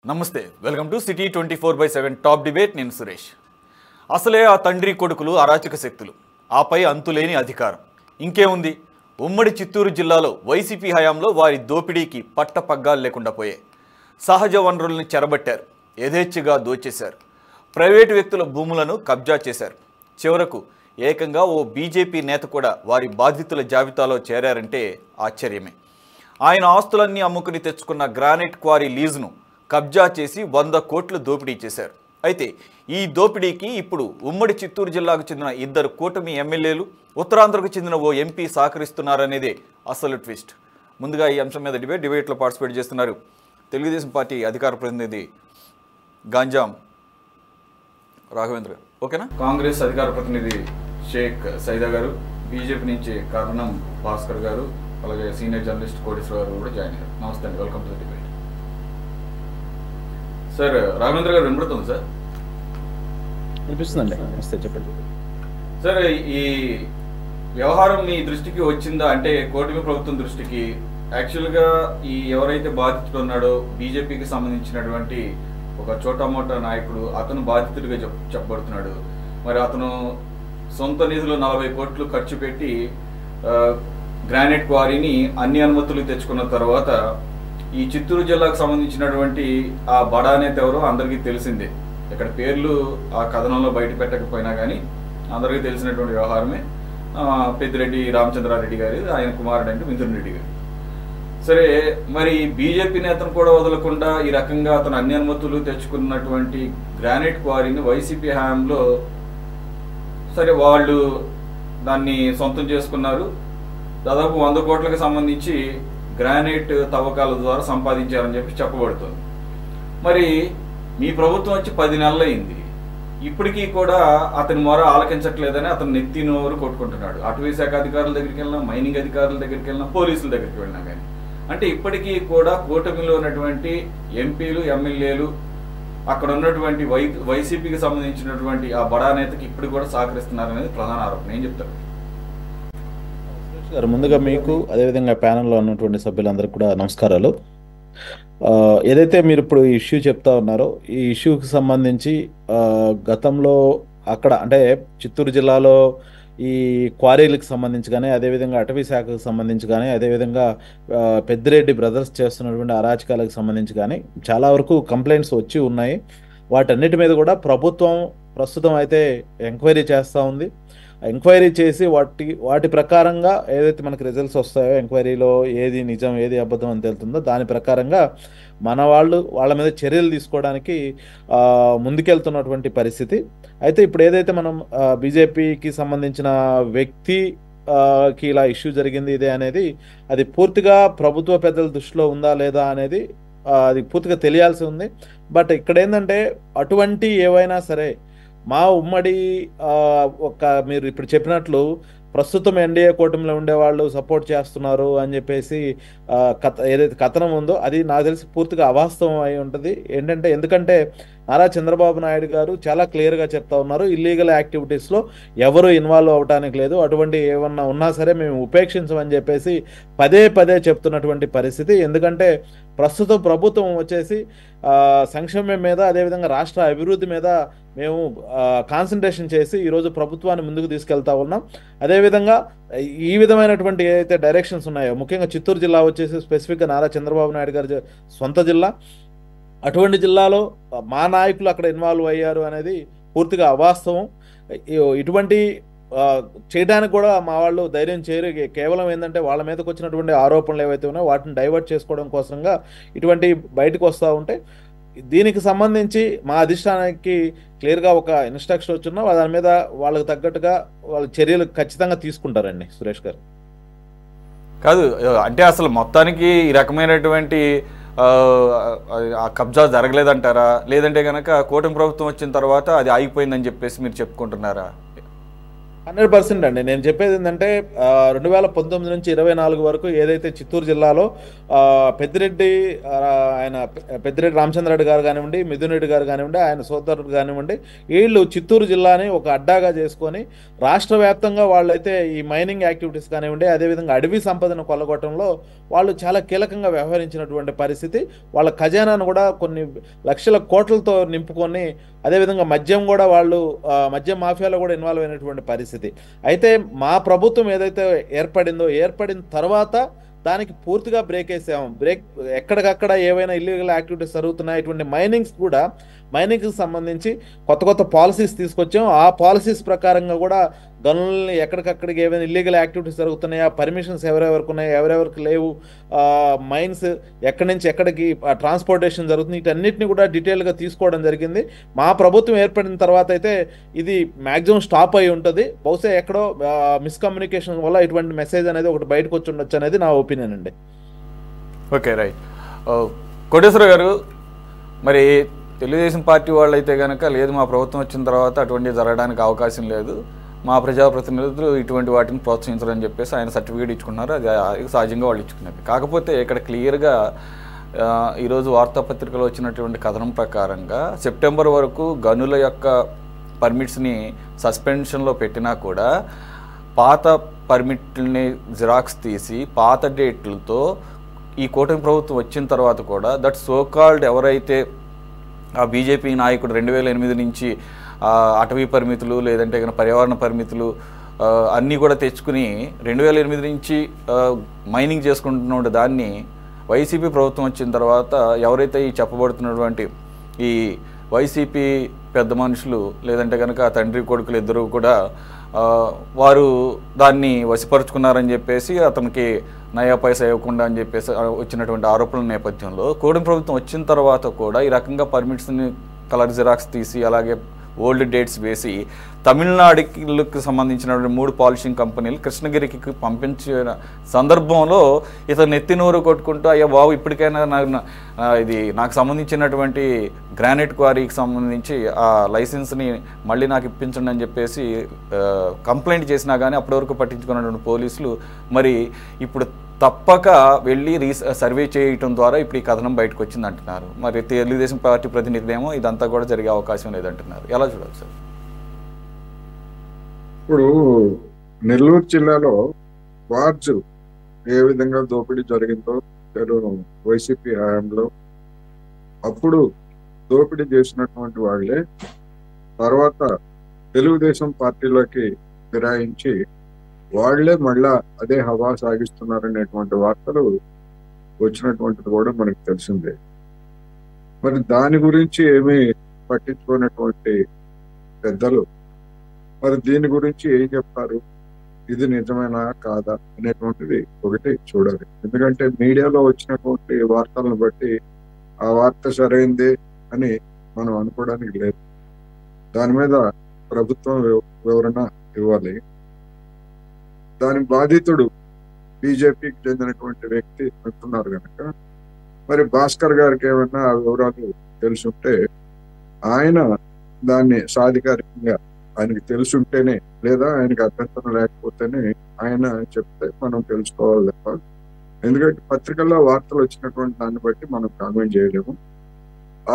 నమస్తే welcome to city 24/7 top debate. నేను సురేష్. అసలే ఆ తండ్రి కొడుకులు అరాచక శక్తులు, ఆపై అంతులేని అధికారం. ఇంకేముంది, ఉమ్మడి చిత్తూరు జిల్లాలో వైసీపీ హయాంలో వారి దోపిడీకి పట్టపగ్గాలు లేకుండా పోయాయి. సహజ వనరుల్ని చెరబట్టారు, యథేచ్ఛగా దోచేశారు, ప్రైవేటు వ్యక్తుల భూములను కబ్జా చేశారు. చివరకు ఏకంగా ఓ బీజేపీ నేత కూడా వారి బాధితుల జాబితాలో చేరారంటే ఆశ్చర్యమే. ఆయన ఆస్తులన్నీ అమ్ముకుని తెచ్చుకున్న గ్రానైట్ క్వారీ లీజును కబ్జా చేసి 100 కోట్లు దోపిడీ చేశారు. అయితే ఈ దోపిడీకి ఇప్పుడు ఉమ్మడి చిత్తూరు జిల్లాకు చెందిన 2 కూటమి ఎమ్మెల్యేలు, ఉత్తరాంధ్రకు చెందిన ఓ ఎంపీ సహకరిస్తున్నారనేదే అసలు ట్విస్ట్. ముందుగా ఈ అంశం మీద డిబేట్లో పార్టిసిపేట్ చేస్తున్నారు తెలుగుదేశం పార్టీ అధికార ప్రతినిధి గాంజాం రాఘవేంద్ర గారు, ఓకేనా, కాంగ్రెస్ అధికార ప్రతినిధి షేక్ సైదా గారు, బీజేపీ నుంచి కరణం భాస్కర్ గారు, అలాగే సీనియర్ జర్నలిస్ట్ కోటేశ్వర గారు కూడా జాయిన్ అయ్యారు. నమస్తే అండి, welcome to the debate. Sir Raghavendra గారు వినపడుతుంది సార్? వినిపిస్తుందండి, నమస్తే, చెప్పండి సార్. ఈ వ్యవహారం మీ దృష్టికి వచ్చిందా? అంటే కూటమి ప్రభుత్వం దృష్టికి యాక్చువల్గా ఈ ఎవరైతే బాధితుడు ఉన్నాడో బీజేపీకి సంబంధించినటువంటి ఒక చోటామోటా నాయకుడు, అతను బాధితుడిగా చెప్పబడుతున్నాడు. మరి అతను సొంత నిధులు 40 కోట్లు ఖర్చు పెట్టి గ్రానైట్ క్వారీని అన్ని అనుమతులు తెచ్చుకున్న తర్వాత ఈ చిత్తూరు జిల్లాకు సంబంధించినటువంటి ఆ బడా నేత ఎవరో అందరికీ తెలిసిందే. ఇక్కడ పేర్లు ఆ కథనంలో బయట పెట్టకపోయినా కానీ అందరికీ తెలిసినటువంటి వ్యవహారమే. పెద్దిరెడ్డి రామచంద్రారెడ్డి గారి ఆయన కుమారుడు అంటే మిథున్ రెడ్డి గారు. సరే, మరి బీజేపీ నేతను కూడా వదలకుండా ఈ రకంగా అతను అన్ని అనుమతులు తెచ్చుకున్నటువంటి గ్రానైట్ క్వారీని వైసీపీ హయాంలో సరే వాళ్ళు దాన్ని సొంతం చేసుకున్నారు. దాదాపు 100 కోట్లకు సంబంధించి గ్రానైట్ తవ్వకాల ద్వారా సంపాదించారని చెప్పి చెప్పబడుతుంది. మరి మీ ప్రభుత్వం వచ్చి 10 నెలలు అయింది, ఇప్పటికీ కూడా అతని మొర ఆలకించట్లేదని అతను నెత్తి నోరు కొట్టుకుంటున్నాడు. అటవీ శాఖ అధికారుల దగ్గరికి వెళ్ళినా, మైనింగ్ అధికారుల దగ్గరికి వెళ్ళినా, పోలీసుల దగ్గరికి వెళ్ళినా కానీ. అంటే ఇప్పటికీ కూడా కూటమిలో ఉన్నటువంటి ఎంపీలు, ఎమ్మెల్యేలు, అక్కడ ఉన్నటువంటి వైసీపీకి సంబంధించినటువంటి ఆ బడా నేతకి ఇప్పుడు కూడా సహకరిస్తున్నారనేది ప్రధాన ఆరోపణ. ఏం చెప్తారు గారు? ముందుగా మీకు, అదేవిధంగా ప్యానెల్లో ఉన్నటువంటి సభ్యులందరికీ కూడా నమస్కారాలు. ఏదైతే మీరు ఇప్పుడు ఈ ఇష్యూ చెప్తా ఉన్నారో, ఈ ఇష్యూకి సంబంధించి గతంలో అక్కడ అంటే చిత్తూరు జిల్లాలో ఈ క్వారీలకు సంబంధించి కానీ, అదేవిధంగా అటవీ శాఖకు సంబంధించి కానీ, అదేవిధంగా పెద్దిరెడ్డి బ్రదర్స్ చేస్తున్నటువంటి అరాచకాలకు సంబంధించి కానీ చాలా వరకు కంప్లైంట్స్ వచ్చి ఉన్నాయి. వాటన్నిటి మీద కూడా ప్రభుత్వం ప్రస్తుతం అయితే ఎంక్వైరీ చేస్తూ ఉంది. ఎంక్వైరీ చేసి వాటి ప్రకారంగా ఏదైతే మనకు రిజల్ట్స్ వస్తాయో, ఎంక్వైరీలో ఏది నిజం ఏది అబద్ధం అని తెలుతుందో దాని ప్రకారంగా మన వాళ్ళ మీద చర్యలు తీసుకోవడానికి ముందుకెళ్తున్నటువంటి పరిస్థితి. అయితే ఇప్పుడు ఏదైతే మనం బీజేపీకి సంబంధించిన వ్యక్తికి ఇలా ఇష్యూ జరిగింది ఇదే అనేది, అది పూర్తిగా ప్రభుత్వ పెద్దల దృష్టిలో ఉందా లేదా అనేది అది పూర్తిగా తెలియాల్సి ఉంది. బట్ ఇక్కడ ఏంటంటే అటువంటి ఏవైనా సరే మా ఉమ్మడి మీరు ఇప్పుడు చెప్పినట్లు ప్రస్తుతం ఎన్డీఏ కూటమిలో ఉండేవాళ్ళు సపోర్ట్ చేస్తున్నారు అని చెప్పేసి ఏదైతే కథనం ఉందో అది నాకు తెలిసి పూర్తిగా అవాస్తవం అయి ఉంటుంది. ఎందుకంటే నారా చంద్రబాబు నాయుడు గారు చాలా క్లియర్గా చెప్తా ఉన్నారు, ఇల్లీగల్ యాక్టివిటీస్లో ఎవరు ఇన్వాల్వ్ అవ్వడానికి లేదు, అటువంటి ఏమన్నా ఉన్నా సరే మేము ఉపేక్షించమని చెప్పేసి పదే చెప్తున్నటువంటి పరిస్థితి. ఎందుకంటే ప్రస్తుతం ప్రభుత్వం వచ్చేసి సంక్షేమం మీద, అదేవిధంగా రాష్ట్ర అభివృద్ధి మీద మేము కాన్సన్ట్రేషన్ చేసి ఈరోజు ప్రభుత్వాన్ని ముందుకు తీసుకెళ్తా ఉన్నాం. అదేవిధంగా ఈ విధమైనటువంటి ఏదైతే డైరెక్షన్స్ ఉన్నాయో, ముఖ్యంగా చిత్తూరు జిల్లా వచ్చేసి స్పెసిఫిక్గా నారా చంద్రబాబు నాయుడు గారి సొంత జిల్లా, అటువంటి జిల్లాలో మా నాయకులు అక్కడ ఇన్వాల్వ్ అయ్యారు అనేది పూర్తిగా అవాస్తవం. ఇటువంటి చేయడానికి కూడా మా వాళ్ళు ధైర్యం చేయరు. కేవలం ఏంటంటే వాళ్ళ మీదకి వచ్చినటువంటి ఆరోపణలు ఏవైతే ఉన్నాయో వాటిని డైవర్ట్ చేసుకోవడం కోసంగా ఇటువంటి బయటకు వస్తూ ఉంటాయి. దీనికి సంబంధించి మా అధిష్టానానికి క్లియర్గా ఒక ఇన్స్ట్రక్షన్ వచ్చినా దాని మీద వాళ్ళకి తగ్గట్టుగా వాళ్ళ చర్యలు ఖచ్చితంగా తీసుకుంటారండి. సురేష్ గారు కాదు అంటే అసలు మొత్తానికి ఈ రకమైనటువంటి కబ్జా జరగలేదంటారా, లేదంటే కనుక కూటమి ప్రభుత్వం వచ్చిన తర్వాత అది ఆగిపోయిందని చెప్పేసి మీరు చెప్పుకుంటున్నారా? 100% అండి. నేను చెప్పేది ఏంటంటే 2019 నుంచి 24 వరకు ఏదైతే చిత్తూరు జిల్లాలో పెద్దిరెడ్డి ఆయన పెద్దిరెడ్డి రామచంద్రరెడ్డి గారు కానివ్వండి, మిథున్ రెడ్డి గారు కానివ్వండి, ఆయన సోదరుడు కానివ్వండి, వీళ్ళు చిత్తూరు జిల్లాని ఒక అడ్డాగా చేసుకొని రాష్ట్ర వ్యాప్తంగా వాళ్ళైతే ఈ మైనింగ్ యాక్టివిటీస్ కానివ్వండి, అదేవిధంగా అడవి సంపదను కొల్లగొట్టడంలో వాళ్ళు చాలా కీలకంగా వ్యవహరించినటువంటి పరిస్థితి. వాళ్ళ ఖజానాను కూడా కొన్ని లక్షల కోట్లతో నింపుకొని, అదేవిధంగా మద్యం కూడా వాళ్ళు మద్యం మాఫియాలో కూడా ఇన్వాల్వ్ అయినటువంటి పరిస్థితి. అయితే మా ప్రభుత్వం ఏదైతే ఏర్పడిన తర్వాత దానికి పూర్తిగా బ్రేక్ వేసాము. ఎక్కడికక్కడ ఏవైనా ఇల్లీగల్ యాక్టివిటీస్ జరుగుతున్నాయి, ఇటువంటి మైనింగ్కి సంబంధించి కొత్త కొత్త పాలసీస్ తీసుకొచ్చాం. ఆ పాలసీస్ ప్రకారంగా కూడా గనుల్ని ఎక్కడికక్కడికి ఏవైనా ఇల్లీగల్ యాక్టివిటీస్ జరుగుతున్నాయా, పర్మిషన్స్ ఎవరెవరికి ఉన్నాయి, ఎవరెవరికి లేవు, మైన్స్ ఎక్కడి నుంచి ఎక్కడికి ట్రాన్స్పోర్టేషన్ జరుగుతుంది, వీటన్నిటిని కూడా డీటెయిల్గా తీసుకోవడం జరిగింది. మా ప్రభుత్వం ఏర్పడిన తర్వాత అయితే ఇది మ్యాక్సిమం స్టాప్ అయి ఉంటుంది. బహుశా ఎక్కడో మిస్కమ్యూనికేషన్ వల్ల ఇటువంటి మెసేజ్ అనేది ఒకటి బయటకు వచ్చి ఉండొచ్చు అనేది నా ఒపీనియన్ అండి. Okay, right. కోటేశ్వర గారు, మరి తెలుగుదేశం పార్టీ వాళ్ళు అయితే కనుక లేదు, మా ప్రభుత్వం వచ్చిన తర్వాత అటువంటి జరగడానికి అవకాశం లేదు, మా ప్రజాప్రతినిధులు ఇటువంటి వాటిని ప్రోత్సహించాలని చెప్పేసి ఆయన సర్టిఫికేట్ ఇచ్చుకున్నారు. అది సహజంగా వాళ్ళు ఇచ్చుకున్నారు. కాకపోతే ఇక్కడ క్లియర్గా ఈరోజు వార్తాపత్రికలో వచ్చినటువంటి కథనం ప్రకారంగా సెప్టెంబర్ వరకు గనుల యొక్క పర్మిట్స్ని సస్పెన్షన్లో పెట్టినా కూడా పాత పర్మిట్ని జిరాక్స్ తీసి పాత డేట్లతో ఈ కూటమి ప్రభుత్వం వచ్చిన తర్వాత కూడా దట్ సోకాల్డ్ ఎవరైతే ఆ బీజేపీ నాయకుడు 2008 నుంచి అటవీ పరిమితులు లేదంటే పర్యావరణ పరిమితులు అన్నీ కూడా తెచ్చుకుని 2008 నుంచి మైనింగ్ చేసుకుంటున్న దాన్ని వైసీపీ ప్రభుత్వం వచ్చిన తర్వాత ఎవరైతే ఈ చెప్పబడుతున్నటువంటి ఈ వైసీపీ పెద్ద మనుషులు లేదంటే కనుక తండ్రి కొడుకులు ఇద్దరు కూడా వారు దాన్ని వశపరుచుకున్నారని చెప్పేసి అతనికి నయా పైసా ఇవ్వకుండా అని చెప్పేసి వచ్చినటువంటి ఆరోపణల నేపథ్యంలో కూటమి ప్రభుత్వం వచ్చిన తర్వాత కూడా ఈ రకంగా పర్మిట్స్ని కలర్ జిరాక్స్ తీసి అలాగే ఓల్డ్ డేట్స్ వేసి తమిళనాడుకి సంబంధించినటువంటి 3 పాలిషింగ్ కంపెనీలు కృష్ణగిరికి పంపించిన సందర్భంలో ఇతను నెత్తినూరు కొట్టుకుంటూ అయ్యా బాబు ఇప్పటికైనా ఇది నాకు సంబంధించినటువంటి గ్రానైట్ క్వారీకి సంబంధించి ఆ లైసెన్స్ని మళ్ళీ నాకు ఇప్పించండి అని చెప్పేసి కంప్లైంట్ చేసినా కానీ అప్పటి వరకు పట్టించుకున్నటువంటి పోలీసులు మరి ఇప్పుడు తప్పక వెళ్ళి సర్వే చేయటం ద్వారా ఇప్పుడు ఈ కథనం బయటకు వచ్చింది అంటున్నారు. మరి తెలుగుదేశం పార్టీ ప్రతినిధులేమో ఇదంతా కూడా జరిగే అవకాశం లేదంటున్నారు. ఎలా చూడాలి సార్? ఇప్పుడు నెల్లూరు జిల్లాలో బార్జ్ ఏ విధంగా దోపిడీ జరిగిందో వైసీపీ హయాంలో అప్పుడు దోపిడీ చేసినటువంటి వాళ్ళే తర్వాత తెలుగుదేశం పార్టీలోకి ఫిరాయించి వాళ్లే మళ్ళా అదే హవా సాగిస్తున్నారనేటువంటి వార్తలు వచ్చినటువంటిది కూడా మనకు తెలిసిందే. మరి దాని గురించి ఏమీ పట్టించుకున్నటువంటి పెద్దలు మరి దీని గురించి ఏం చెప్తారు, ఇది నిజమేనా కాదా అనేటువంటిది ఒకటి చూడాలి. ఎందుకంటే మీడియాలో వచ్చినటువంటి వార్తలను బట్టి ఆ వార్త సరైందే అని మనం అనుకోవడానికి లేదు. దాని మీద ప్రభుత్వం వివరణ ఇవ్వాలి. దాని బాధితుడు బీజేపీకి చెందినటువంటి వ్యక్తి అంటున్నారు కనుక మరి భాస్కర్ గారికి ఏమన్నా ఆ వివరాలు తెలుసుంటే ఆయన దాన్ని సాధికారికంగా ఆయనకి తెలుసుంటేనే లేదా ఆయనకి అభ్యంతరం లేకపోతేనే ఆయన చెప్తే మనం తెలుసుకోవాలి తప్ప, ఎందుకంటే పత్రికల్లో వార్తలు వచ్చినటువంటి దాన్ని బట్టి మనం కామెంట్ చేయలేము.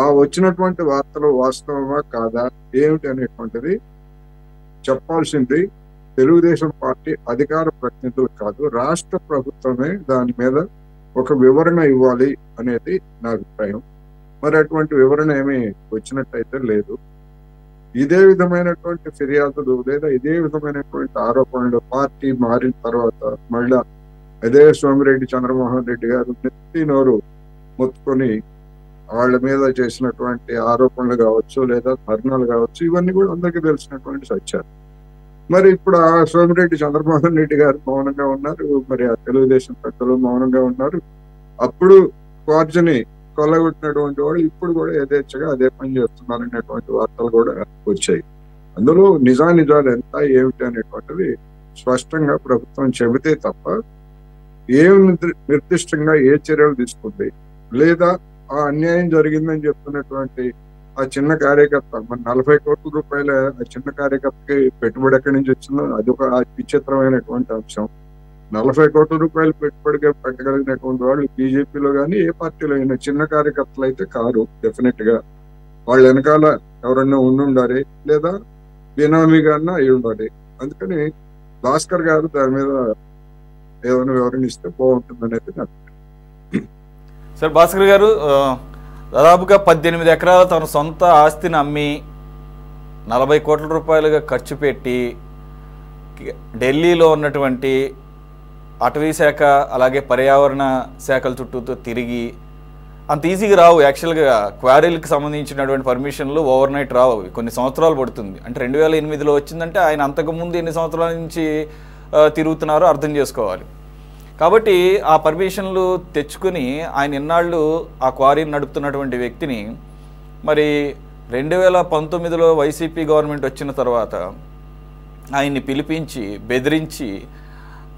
ఆ వచ్చినటువంటి వార్తలు వాస్తవమా కాదా ఏమిటి అనేటువంటిది చెప్పాల్సింది తెలుగుదేశం పార్టీ అధికార ప్రతినిధులు కాదు, రాష్ట్ర ప్రభుత్వమే దాని మీద ఒక వివరణ ఇవ్వాలి అనేది నా అభిప్రాయం. మరి అటువంటి వివరణ ఏమి వచ్చినట్టయితే లేదు. ఇదే విధమైనటువంటి ఫిర్యాదులు లేదా ఇదే విధమైనటువంటి ఆరోపణలు పార్టీ మారిన తర్వాత మళ్ళా అదే సోమిరెడ్డి చంద్రమోహన్ రెడ్డి గారు నెత్తి నోరు మొత్తుకొని వాళ్ళ మీద చేసినటువంటి ఆరోపణలు కావచ్చు లేదా ధర్నాలు కావచ్చు, ఇవన్నీ కూడా అందరికీ తెలిసినటువంటి సత్యాలు. మరి ఇప్పుడు ఆ సోమిరెడ్డి చంద్రమోహన్ రెడ్డి గారు మౌనంగా ఉన్నారు, మరి ఆ తెలుగుదేశం పెద్దలు మౌనంగా ఉన్నారు. అప్పుడు క్వార్జని కొల్లగొట్టినటువంటి వాళ్ళు ఇప్పుడు కూడా యథేచ్ఛగా అదే పని చేస్తున్నారు అనేటువంటి వార్తలు కూడా వచ్చాయి. అందులో నిజానిజాలు ఎంత ఏమిటి అనేటువంటిది స్పష్టంగా ప్రభుత్వం చెబితే తప్ప ఏం నిర్దిష్టంగా ఏ చర్యలు తీసుకుంది లేదా ఆ అన్యాయం జరిగిందని చెప్తున్నటువంటి ఆ చిన్న కార్యకర్త మరి 40 కోట్ల రూపాయల ఆ చిన్న కార్యకర్తకి పెట్టుబడి ఎక్కడి నుంచి వచ్చిందో అది ఒక విచిత్రమైనటువంటి అంశం. 40 కోట్ల రూపాయలు పెట్టుబడిగా పెట్టగలిగినటువంటి వాళ్ళు బీజేపీలో కానీ ఏ పార్టీలో అయినా చిన్న కార్యకర్తలు అయితే కాదు. డెఫినెట్ గా వాళ్ళ వెనకాల ఎవరన్నా ఉండాలి, లేదా బినామీగా అయి ఉండాలి. అందుకని భాస్కర్ గారు దాని మీద ఏమైనా వివరణ ఇస్తే బాగుంటుంది అనేది నాకు. సార్ భాస్కర్ గారు, దాదాపుగా 18 ఎకరాల తన సొంత ఆస్తిని అమ్మి 40 కోట్ల రూపాయలుగా ఖర్చు పెట్టి ఢిల్లీలో ఉన్నటువంటి అటవీ శాఖ అలాగే పర్యావరణ శాఖల చుట్టూతో తిరిగి అంత ఈజీగా రావు. యాక్చువల్గా క్వారీలకు సంబంధించినటువంటి పర్మిషన్లు ఓవర్ నైట్ రావు, కొన్ని సంవత్సరాలు పడుతుంది. అంటే 2008లో వచ్చిందంటే ఆయన అంతకుముందు ఎన్ని సంవత్సరాల నుంచి తిరుగుతున్నారో అర్థం చేసుకోవాలి. కాబట్టి ఆ పర్మిషన్లు తెచ్చుకుని ఆయన ఇన్నాళ్ళు ఆ క్వారీని నడుపుతున్నటువంటి వ్యక్తిని మరి 2019లో వైసీపీ గవర్నమెంట్ వచ్చిన తర్వాత ఆయన్ని పిలిపించి బెదిరించి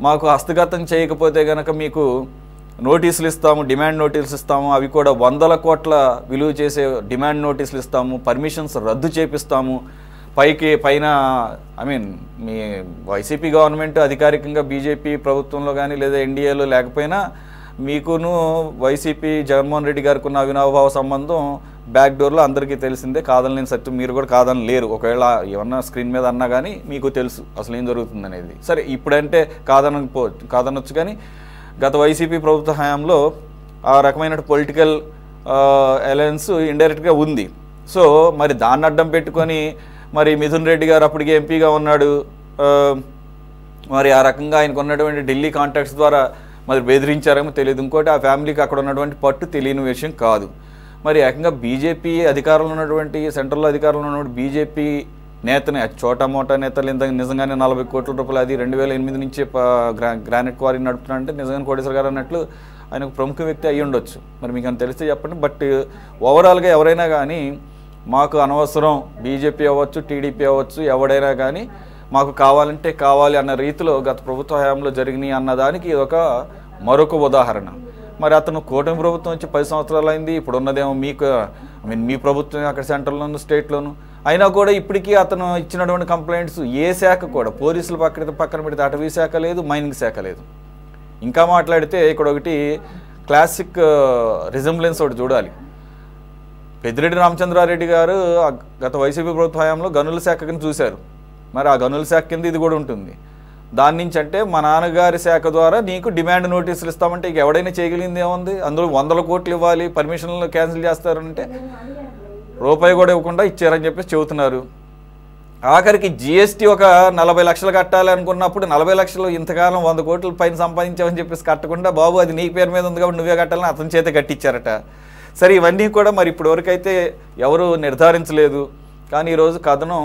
మాకు హస్తగతం చేయకపోతే కనుక మీకు నోటీసులు ఇస్తాము, డిమాండ్ నోటీసులు ఇస్తాము, అవి కూడా 100 కోట్ల విలువ చేసే డిమాండ్ నోటీసులు ఇస్తాము, పర్మిషన్స్ రద్దు చేపిస్తాము, పైన మీ వైసీపీ గవర్నమెంట్ అధికారికంగా బీజేపీ ప్రభుత్వంలో కానీ లేదా ఎన్డీఏలో లేకపోయినా మీకును వైసీపీ జగన్మోహన్ రెడ్డి గారికి ఉన్న అవినాభావ సంబంధం బ్యాక్ డోర్లో అందరికీ తెలిసిందే, కాదనలేని సత్యం, మీరు కూడా కాదని లేరు. ఒకవేళ ఏమన్నా స్క్రీన్ మీద అన్నా కానీ మీకు తెలుసు అసలు ఏం జరుగుతుంది అనేది. సరే ఇప్పుడంటే కాదనొచ్చు, కానీ గత వైసీపీ ప్రభుత్వ హయాంలో ఆ రకమైన పొలిటికల్ అలయన్స్ ఇండైరెక్ట్గా ఉంది. సో మరి దాన్ని అడ్డం పెట్టుకొని మరి మిథున్ రెడ్డి గారు అప్పటికి ఎంపీగా ఉన్నాడు, మరి ఆ రకంగా ఆయనకు ఉన్నటువంటి ఢిల్లీ కాంటాక్ట్స్ ద్వారా మరి బెదిరించారేమో తెలియదు. ఇంకోటి ఆ ఫ్యామిలీకి అక్కడ ఉన్నటువంటి పట్టు తెలియని విషయం కాదు. మరి ఏకంగా బీజేపీ అధికారంలో ఉన్నటువంటి సెంట్రల్లో అధికారంలో ఉన్నటువంటి బీజేపీ నేతనే చోటా మోటా నేతలు నిజంగానే 40 కోట్ల రూపాయలు అది 2008 నుంచే గ్రానైట్ క్వారీ నడుపుతున్నారంటే నిజంగానే కోటేశ్వర గారు అన్నట్లు ఆయన ఒక ప్రముఖ వ్యక్తి అయ్యి ఉండొచ్చు. మరి మీకు అని తెలిస్తే చెప్పండి. బట్ ఓవరాల్గా ఎవరైనా కానీ మాకు అనవసరం, బీజేపీ అవ్వచ్చు, టీడీపీ అవ్వచ్చు, ఎవడైనా కానీ మాకు కావాలంటే కావాలి అన్న రీతిలో గత ప్రభుత్వ హయాంలో జరిగినాయి అన్నదానికి ఒక మరొక ఉదాహరణ. మరి అతను కూటమి ప్రభుత్వం వచ్చి 10 సంవత్సరాలు అయింది. ఇప్పుడు ఉన్నదేమో మీకు మీ ప్రభుత్వం అక్కడ సెంట్రల్లోను స్టేట్లోను, అయినా కూడా ఇప్పటికీ అతను ఇచ్చినటువంటి కంప్లైంట్స్ ఏ శాఖ కూడా, పోలీసులు పక్కన పెడితే అటవీ శాఖ లేదు, మైనింగ్ శాఖ లేదు. ఇంకా మాట్లాడితే ఇక్కడ ఒకటి క్లాసిక్ రిజంబ్లెన్స్ ఒకటి చూడాలి. పెద్దిరెడ్డి రామచంద్రారెడ్డి గారు గత వైసీపీ ప్రభుత్వ హయాంలో గనుల శాఖ కింద చూశారు. మరి ఆ గనుల శాఖ కింద ఇది కూడా ఉంటుంది. దాని నుంచి అంటే మా నాన్నగారి శాఖ ద్వారా నీకు డిమాండ్ నోటీసులు ఇస్తామంటే ఇక ఎవడైనా చేయగలిగింది ఏముంది? అందులో 100 కోట్లు ఇవ్వాలి, పర్మిషన్లు క్యాన్సిల్ చేస్తారంటే రూపాయి కూడా ఇవ్వకుండా ఇచ్చారని చెప్పేసి చెబుతున్నారు. ఆఖరికి జిఎస్టీ ఒక 40 లక్షలు కట్టాలి అనుకున్నప్పుడు 40 లక్షలు ఇంతకాలం 100 కోట్ల పైన సంపాదించామని చెప్పేసి కట్టకుండా బాబు అది నీ పేరు మీద ఉంది కాబట్టి నువ్వే కట్టాలని అతని చేతే కట్టించారట. సరే ఇవన్నీ కూడా మరి ఇప్పటివరకు అయితే ఎవరు నిర్ధారించలేదు. కానీ ఈరోజు కథనం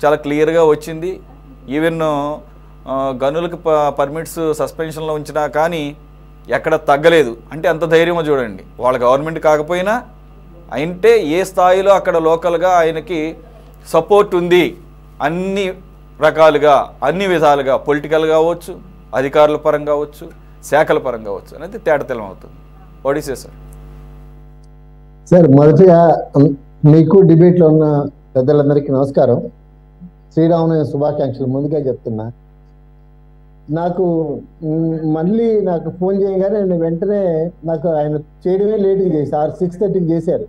చాలా క్లియర్గా వచ్చింది. ఈవెన్ గనులకు పర్మిట్స్ సస్పెన్షన్లో ఉంచినా కానీ ఎక్కడ తగ్గలేదు. అంటే అంత ధైర్యమో చూడండి. వాళ్ళ గవర్నమెంట్ కాకపోయినా అంటే ఏ స్థాయిలో అక్కడ లోకల్గా ఆయనకి సపోర్ట్ ఉంది అన్ని రకాలుగా, అన్ని విధాలుగా, పొలిటికల్ కావచ్చు, అధికారుల పరంగా కావచ్చు, శాఖల పరంగా కావచ్చు అనేది తేటతెల్లం అవుతుంది. ఒడిసే సార్, మొదటిగా మీకు డిబేట్లో ఉన్న పెద్దలందరికీ నమస్కారం, శ్రీరామనవమి శుభాకాంక్షలు ముందుగా చెప్తున్నా. నాకు ఫోన్ చేయగానే నేను వెంటనే నాకు ఆయన చేయడమే లేట్గా చేశారు. 6:30కి చేశారు.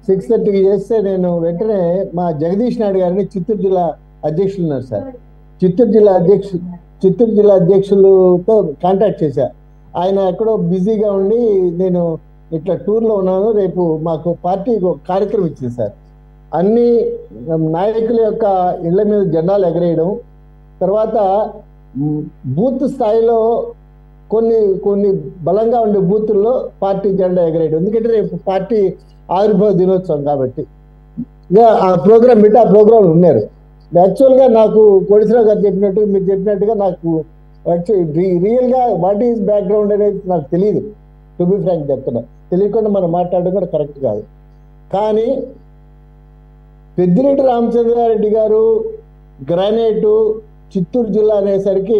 6:30కి చేస్తే నేను వెంటనే మా జగదీష్ నాయుడు గారిని చిత్తూరు జిల్లా అధ్యక్షులు ఉన్నారు సార్, చిత్తూరు జిల్లా అధ్యక్షులతో కాంటాక్ట్ చేశా. ఆయన ఎక్కడో బిజీగా ఉండి నేను ఇట్లా టూర్లో ఉన్నాను, రేపు మాకు పార్టీ కార్యక్రమం ఇచ్చింది సార్. అన్ని నాయకుల యొక్క ఇళ్ల మీద జెండాలు ఎగరేయడం, తర్వాత బూత్ స్థాయిలో కొన్ని బలంగా ఉండే బూతుల్లో పార్టీ జెండా ఎగరేయడం. ఎందుకంటే రేపు పార్టీ ఆవిర్భావ దినోత్సవం కాబట్టి ఆ ప్రోగ్రామ్ పెట్టి ఆ ప్రోగ్రాంలు ఉన్నారు. యాక్చువల్గా నాకు కోటేశ్వరరావు గారు చెప్పినట్టు, మీరు చెప్పినట్టుగా నాకు రియల్గా వాట్ ఈజ్ బ్యాక్గ్రౌండ్ అనేది నాకు తెలియదు. టు బి ఫ్రాంక్ చెప్తున్నా, తెలియకుండా మనం మాట్లాడడం కూడా కరెక్ట్ కాదు. కానీ పెద్దిరెడ్డి రామచంద్రారెడ్డి గారు గ్రానైటు చిత్తూరు జిల్లా అనేసరికి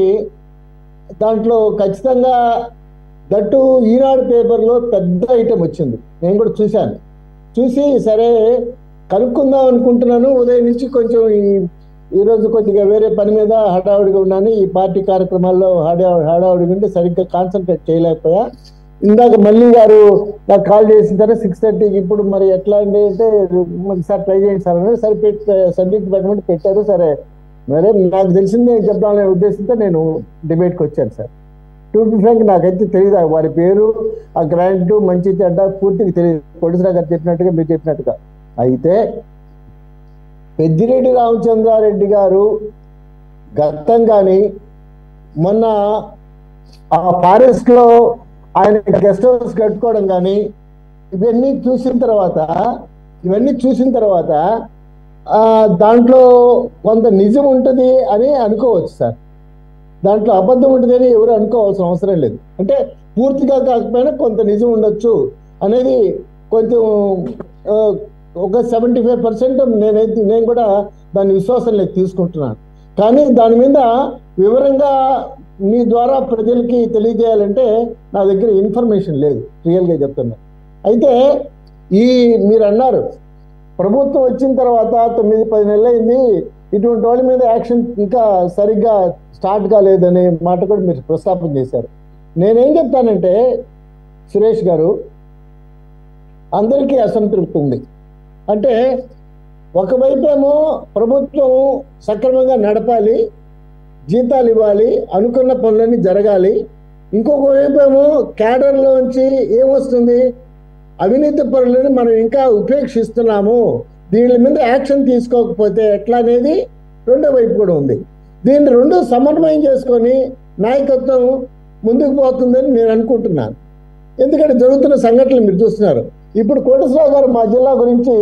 దాంట్లో ఖచ్చితంగా దట్టు ఈనాడు పేపర్లో పెద్ద ఐటెం వచ్చింది. నేను కూడా చూశాను. చూసి సరే కనుక్కుందాం అనుకుంటున్నాను. ఉదయం నుంచి కొంచెం ఈరోజు కొద్దిగా వేరే పని మీద హడావుడిగా ఉన్నాను. ఈ పార్టీ కార్యక్రమాల్లో హడావుడిగా ఉండి సరిగ్గా కాన్సన్ట్రేట్ చేయలేకపోయా. ఇందాక మళ్ళీ గారు నాకు కాల్ చేసిన తర్వాత 6:30కి ఇప్పుడు మరి ఎట్లా అండి అంటే సార్ ట్రై చేయండి సార్ అని సరే సబ్జెక్ట్ పెట్టమంటే పెట్టారు. సరే మరి నాకు తెలిసిందే చెప్దామనే ఉద్దేశంతో నేను డిబేట్కి వచ్చాను సార్. టు బి ఫ్రాంక్ నాకైతే తెలియదు వారి పేరు, ఆ గ్రాంట్ మంచి చెడ్డ పూర్తిగా తెలియదు. కోటేశ్వరరావు గారు చెప్పినట్టుగా మీరు చెప్పినట్టుగా. అయితే పెద్దిరెడ్డి రామచంద్రారెడ్డి గారు గతం కానీ మొన్న ఆ ఫారెస్ట్ లో ఆయన గెస్ట్ హౌస్ కట్టుకోవడం కానీ ఇవన్నీ చూసిన తర్వాత దాంట్లో కొంత నిజం ఉంటుంది అని అనుకోవచ్చు సార్. దాంట్లో అబద్ధం ఉంటుంది అని ఎవరు అనుకోవాల్సిన అవసరం లేదు. అంటే పూర్తిగా కాకపోయినా కొంత నిజం ఉండొచ్చు అనేది కొంచెం ఒక 75% నేను కూడా దాని విశ్వాసంలోకి తీసుకుంటున్నాను. కానీ దాని మీద వివరంగా మీ ద్వారా ప్రజలకి తెలియజేయాలంటే నా దగ్గర ఇన్ఫర్మేషన్ లేదు, రియల్గా చెప్తున్నా. అయితే మీరు అన్నారు ప్రభుత్వం వచ్చిన తర్వాత 9-10 నెలలు అయింది, ఇటువంటి వాళ్ళ మీద యాక్షన్ ఇంకా సరిగ్గా స్టార్ట్ కాలేదనే మాట కూడా మీరు ప్రస్తాపన చేశారు. నేనేం చెప్తానంటే సురేష్ గారు, అందరికీ అసంతృప్తి ఉంది. అంటే ఒకవైపేమో ప్రభుత్వం సక్రమంగా నడపాలి, జీతాలు ఇవ్వాలి, అనుకున్న పనులన్నీ జరగాలి. ఇంకొక వైపేమో క్యాడర్లోంచి ఏమొస్తుంది, అవినీతి పనులను మనం ఇంకా ఉపేక్షిస్తున్నాము, దీని మీద యాక్షన్ తీసుకోకపోతే ఎట్లా అనేది రెండో వైపు కూడా ఉంది. దీన్ని రెండు సమన్వయం చేసుకొని నాయకత్వం ముందుకు పోతుందని నేను అనుకుంటున్నాను. ఎందుకంటే జరుగుతున్న సంఘటనలు మీరు చూస్తున్నారు. ఇప్పుడు కోటేశ్వరరావు గారు మా జిల్లా గురించి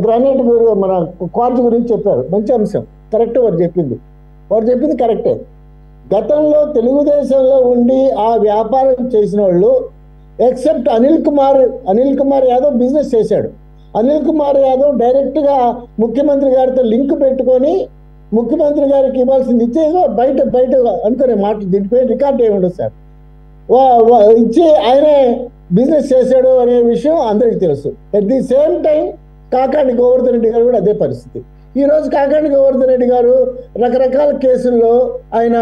గ్రానైట్ మన క్వార్జ్ గురించి చెప్పారు. మంచి అంశం, కరెక్ట్. వారు చెప్పింది కరెక్టే. గతంలో తెలుగుదేశంలో ఉండి ఆ వ్యాపారం చేసిన వాళ్ళు ఎక్సెప్ట్ అనిల్ కుమార్ యాదవ్ బిజినెస్ చేశాడు. అనిల్ కుమార్ యాదవ్ డైరెక్ట్గా ముఖ్యమంత్రి గారితో లింక్ పెట్టుకొని ముఖ్యమంత్రి గారికి ఇవ్వాల్సింది ఇచ్చేదో బయట అనుకునే మాట, దీనిపై రికార్డ్ ఏమి ఉండదు సార్. ఇచ్చి ఆయనే బిజినెస్ చేశాడు అనే విషయం అందరికీ తెలుసు. At the same time Kakani Govardhan Reddy గారు కూడా అదే పరిస్థితి. ఈరోజు కాకాని గోవర్ధన్ రెడ్డి గారు రకరకాల కేసుల్లో ఆయన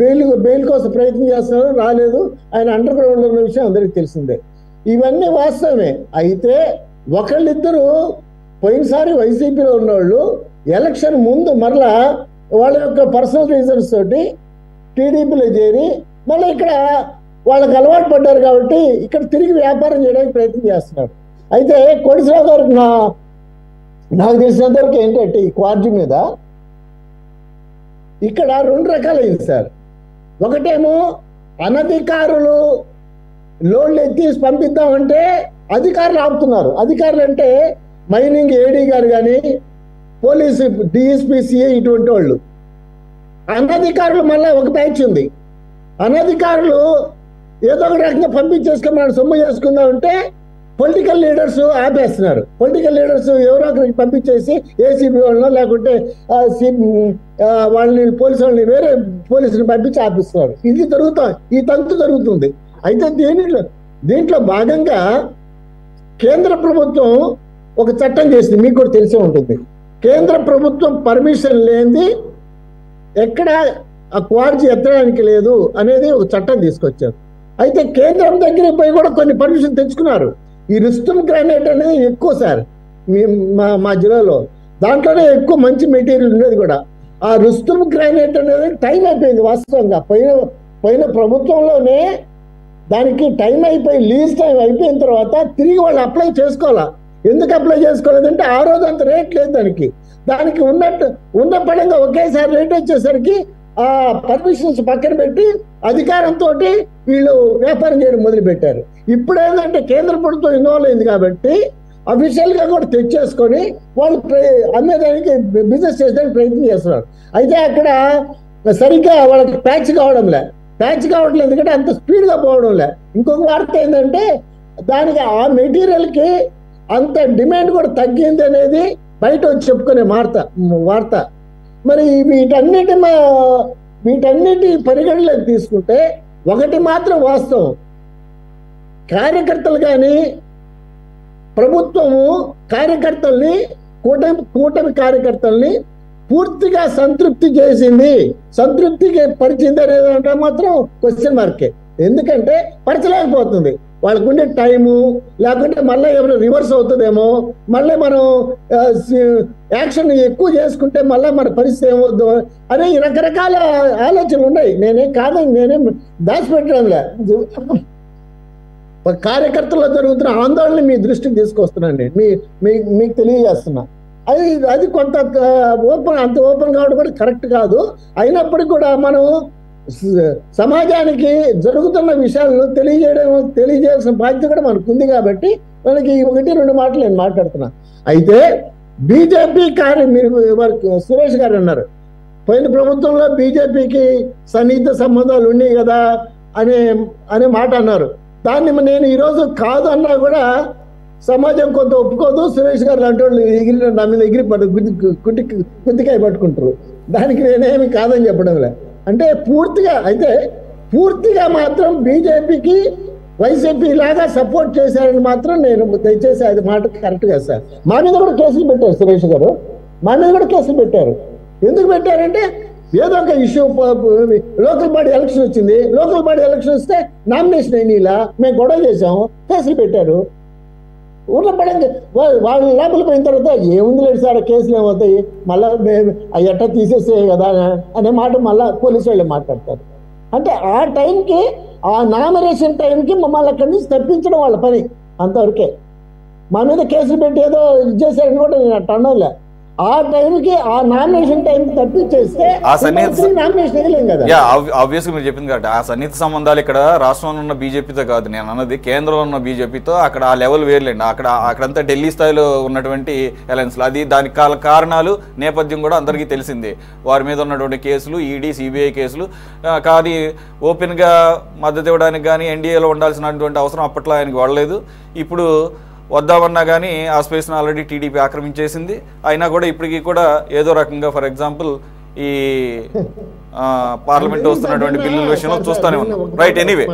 బెయిల్ కోసం ప్రయత్నం చేస్తున్నారు, రాలేదు. ఆయన అండర్ గ్రౌండ్ ఉన్న విషయం అందరికీ తెలిసిందే. ఇవన్నీ వాస్తవమే. అయితే ఒకళ్ళిద్దరూ పోయినసారి వైసీపీలో ఉన్నవాళ్ళు ఎలక్షన్ ముందు మరలా వాళ్ళ యొక్క పర్సనల్ రీజన్స్ తోటి టీడీపీలో చేరి మళ్ళీ ఇక్కడ వాళ్ళకి అలవాటు పడ్డారు కాబట్టి ఇక్కడ తిరిగి వ్యాపారం చేయడానికి ప్రయత్నం చేస్తున్నారు. అయితే కోటేశ్వరరావు గారికి నాకు తెలిసినంతవరకు ఏంటంటే ఈ క్వార్జీ మీద ఇక్కడ రెండు రకాలైంది సార్. ఒకటేమో అనధికారులు లోన్లు ఎత్తి పంపిద్దామంటే అధికారులు ఆపుతున్నారు. అధికారులు అంటే మైనింగ్ ఏడీ గారు కానీ పోలీసు డిఎస్పీసీఏ ఇటువంటి వాళ్ళు. అనధికారులు మళ్ళీ ఒక బ్యాచ్ ఉంది. అనధికారులు ఏదో ఒక రకంగా పంపించేసుకొని మనం సొమ్ము చేసుకుందామంటే పొలిటికల్ లీడర్స్ ఆపేస్తున్నారు. పొలిటికల్ లీడర్స్ ఎవరో ఒకరికి పంపించేసి ఏసీబీ వాళ్ళనో లేకుంటే వాళ్ళని పోలీసు వాళ్ళని వేరే పోలీసుని పంపించి ఆపిస్తున్నారు. ఈ తంతు జరుగుతుంది. అయితే దీంట్లో భాగంగా కేంద్ర ప్రభుత్వం ఒక చట్టం చేసింది, మీకు కూడా తెలిసే ఉంటుంది. కేంద్ర ప్రభుత్వం పర్మిషన్ లేనిది ఎక్కడ ఆ క్వార్జీ ఎత్తడానికి లేదు అనేది ఒక చట్టం తీసుకొచ్చారు. అయితే కేంద్రం దగ్గర పోయి కూడా కొన్ని పర్మిషన్ తెచ్చుకున్నారు. ఈ రుస్తుమ్ గ్రానైట్ అనేది ఎక్కువ సార్ మా జిల్లాలో, దాంట్లోనే ఎక్కువ మంచి మెటీరియల్ ఉండేది కూడా. ఆ రుస్తుమ్ గ్రానైట్ అనేది టైం అయిపోయింది వాస్తవంగా. పోయిన ప్రభుత్వంలోనే దానికి టైం అయిపోయి లీజ్ టైం అయిపోయిన తర్వాత తిరిగి వాళ్ళు అప్లై చేసుకోవాలా. ఎందుకు అప్లై చేసుకోలేదంటే ఆ రోజు అంత రేట్ లేదు దానికి ఉన్న పడంగా ఒకేసారి రేట్ వచ్చేసరికి ఆ పర్మిషన్స్ పక్కన పెట్టి అధికారంతో వీళ్ళు వ్యాపారం చేయడం మొదలు పెట్టారు. ఇప్పుడు ఏంటంటే కేంద్ర ప్రభుత్వం ఇన్వాల్వ్ అయింది కాబట్టి అఫీషియల్ గా కూడా తెచ్చేసుకొని వాళ్ళు అమ్మేదానికి బిజినెస్ చేసేదానికి ప్రయత్నం చేస్తున్నారు. అయితే అక్కడ సరిగ్గా వాళ్ళకి ప్యాచ్ కావట్లేదు ఎందుకంటే అంత స్పీడ్ గా పోవడంలే. ఇంకొక వార్త ఏంటంటే దానికి ఆ మెటీరియల్కి అంత డిమాండ్ కూడా తగ్గింది అనేది బయట వచ్చి చెప్పుకునే వార్త. మరి వీటన్నిటి పరిగణలోకి తీసుకుంటే ఒకటి మాత్రం వాస్తవం, కార్యకర్తలు కానీ ప్రభుత్వము కార్యకర్తల్ని కూటమి కార్యకర్తల్ని పూర్తిగా సంతృప్తి చేసింది, సంతృప్తికి పరిచింది అనేది మాత్రం క్వశ్చన్ మార్కే. ఎందుకంటే పరచలేకపోతుంది, వాళ్ళకు ఉండే టైము, లేకుంటే మళ్ళీ ఏమైనా రివర్స్ అవుతుందేమో, మళ్ళీ మనం యాక్షన్ ఎక్కువ చేసుకుంటే మళ్ళీ మన పరిస్థితి ఏమవుద్దో అనే రకరకాల ఆలోచనలు ఉన్నాయి. నేనేం దాచిపెట్టడంలే, కార్యకర్తల్లో జరుగుతున్న ఆందోళన మీ దృష్టికి తీసుకొస్తున్నాను, మీకు తెలియజేస్తున్నా. అది కొంత అంత ఓపెన్ కావడం కూడా కరెక్ట్ కాదు. అయినప్పటికీ కూడా మనం సమాజానికి జరుగుతున్న విషయాలను తెలియజేయాల్సిన బాధ్యత కూడా మనకు ఉంది. కాబట్టి మనకి 1-2 మాటలు నేను మాట్లాడుతున్నా. అయితే బీజేపీ మీరు సురేష్ గారు అన్నారు, పోయిన ప్రభుత్వంలో బీజేపీకి సన్నిహిత సంబంధాలు ఉన్నాయి కదా అనే మాట అన్నారు. దాన్ని నేను ఈరోజు కాదు అన్నా కూడా సమాజం కొంత ఒప్పుకోదు. సురేష్ గారు లాంటి వాళ్ళు నా మీద ఎగిరి కుట్టికాయ పట్టుకుంటారు. దానికి నేనేమి కాదని చెప్పడంలే. అంటే పూర్తిగా మాత్రం బీజేపీకి వైసీపీ లాగా సపోర్ట్ చేశారని మాత్రం నేను దయచేసి అది మాట కరెక్ట్ గా సార్. మా మీద కూడా కేసులు పెట్టారు సురేష్ గారు, మా మీద కూడా కేసులు పెట్టారు. ఎందుకు పెట్టారంటే ఏదో ఒక ఇష్యూ, లోకల్ బాడీ ఎలక్షన్ వచ్చింది, లోకల్ బాడీ ఎలక్షన్ వస్తే నామినేషన్ అయిన ఇలా మేము గొడవ చేసాము, కేసులు పెట్టారు. ఊళ్ళో పడంగా వాళ్ళు లోపల పోయిన తర్వాత ఏముంది లేదు సార్, కేసులు ఏమవుతాయి, మళ్ళా ఎట్టా తీసేసే కదా అనే మాట మళ్ళా పోలీసు వాళ్ళు మాట్లాడతారు. అంటే ఆ టైంకి, ఆ నామినేషన్ టైంకి మమ్మల్ని అక్కడి నుంచి తప్పించడం వాళ్ళ పని, అంతవరకే. మా మీద కేసులు పెట్టి ఏదో ఇచ్చేసారని కూడా నేను అట్ట అనలే. ఆ టైంకి, ఆ నామినేషన్ టైంకి తప్పించేస్తే నామినేషన్ వేయలేం కదా. ఆబ్వియస్గా మీరు చెప్పింది కాబట్టి ఆ సన్నిహిత సంబంధాలు ఇక్కడ రాష్ట్రంలో ఉన్న బీజేపీతో కాదు నేను అన్నది, కేంద్రంలో ఉన్న బీజేపీతో. అక్కడ ఆ లెవెల్ వేర్లేండి. అక్కడంతా ఢిల్లీ స్థాయిలో ఉన్నటువంటి అలయన్స్లు, అది దానికి కారణాలు నేపథ్యం కూడా అందరికీ తెలిసిందే. వారి మీద ఉన్నటువంటి కేసులు, ఈడీ సిబిఐ కేసులు. కానీ ఓపెన్గా మద్దతు ఇవ్వడానికి కానీ ఎన్డీఏలో ఉండాల్సినటువంటి అవసరం అప్పట్లో ఆయనకి వాడలేదు. ఇప్పుడు వద్దామన్నా కానీ ఆ స్పేస్ను ఆల్రెడీ టీడీపీ ఆక్రమించేసింది. అయినా కూడా ఇప్పటికీ కూడా ఏదో రకంగా, ఫర్ ఎగ్జాంపుల్ ఈ పార్లమెంట్ వస్తున్నటువంటి బిల్లుల విషయంలో చూస్తూనే ఉన్నాం. రైట్, ఎనీవే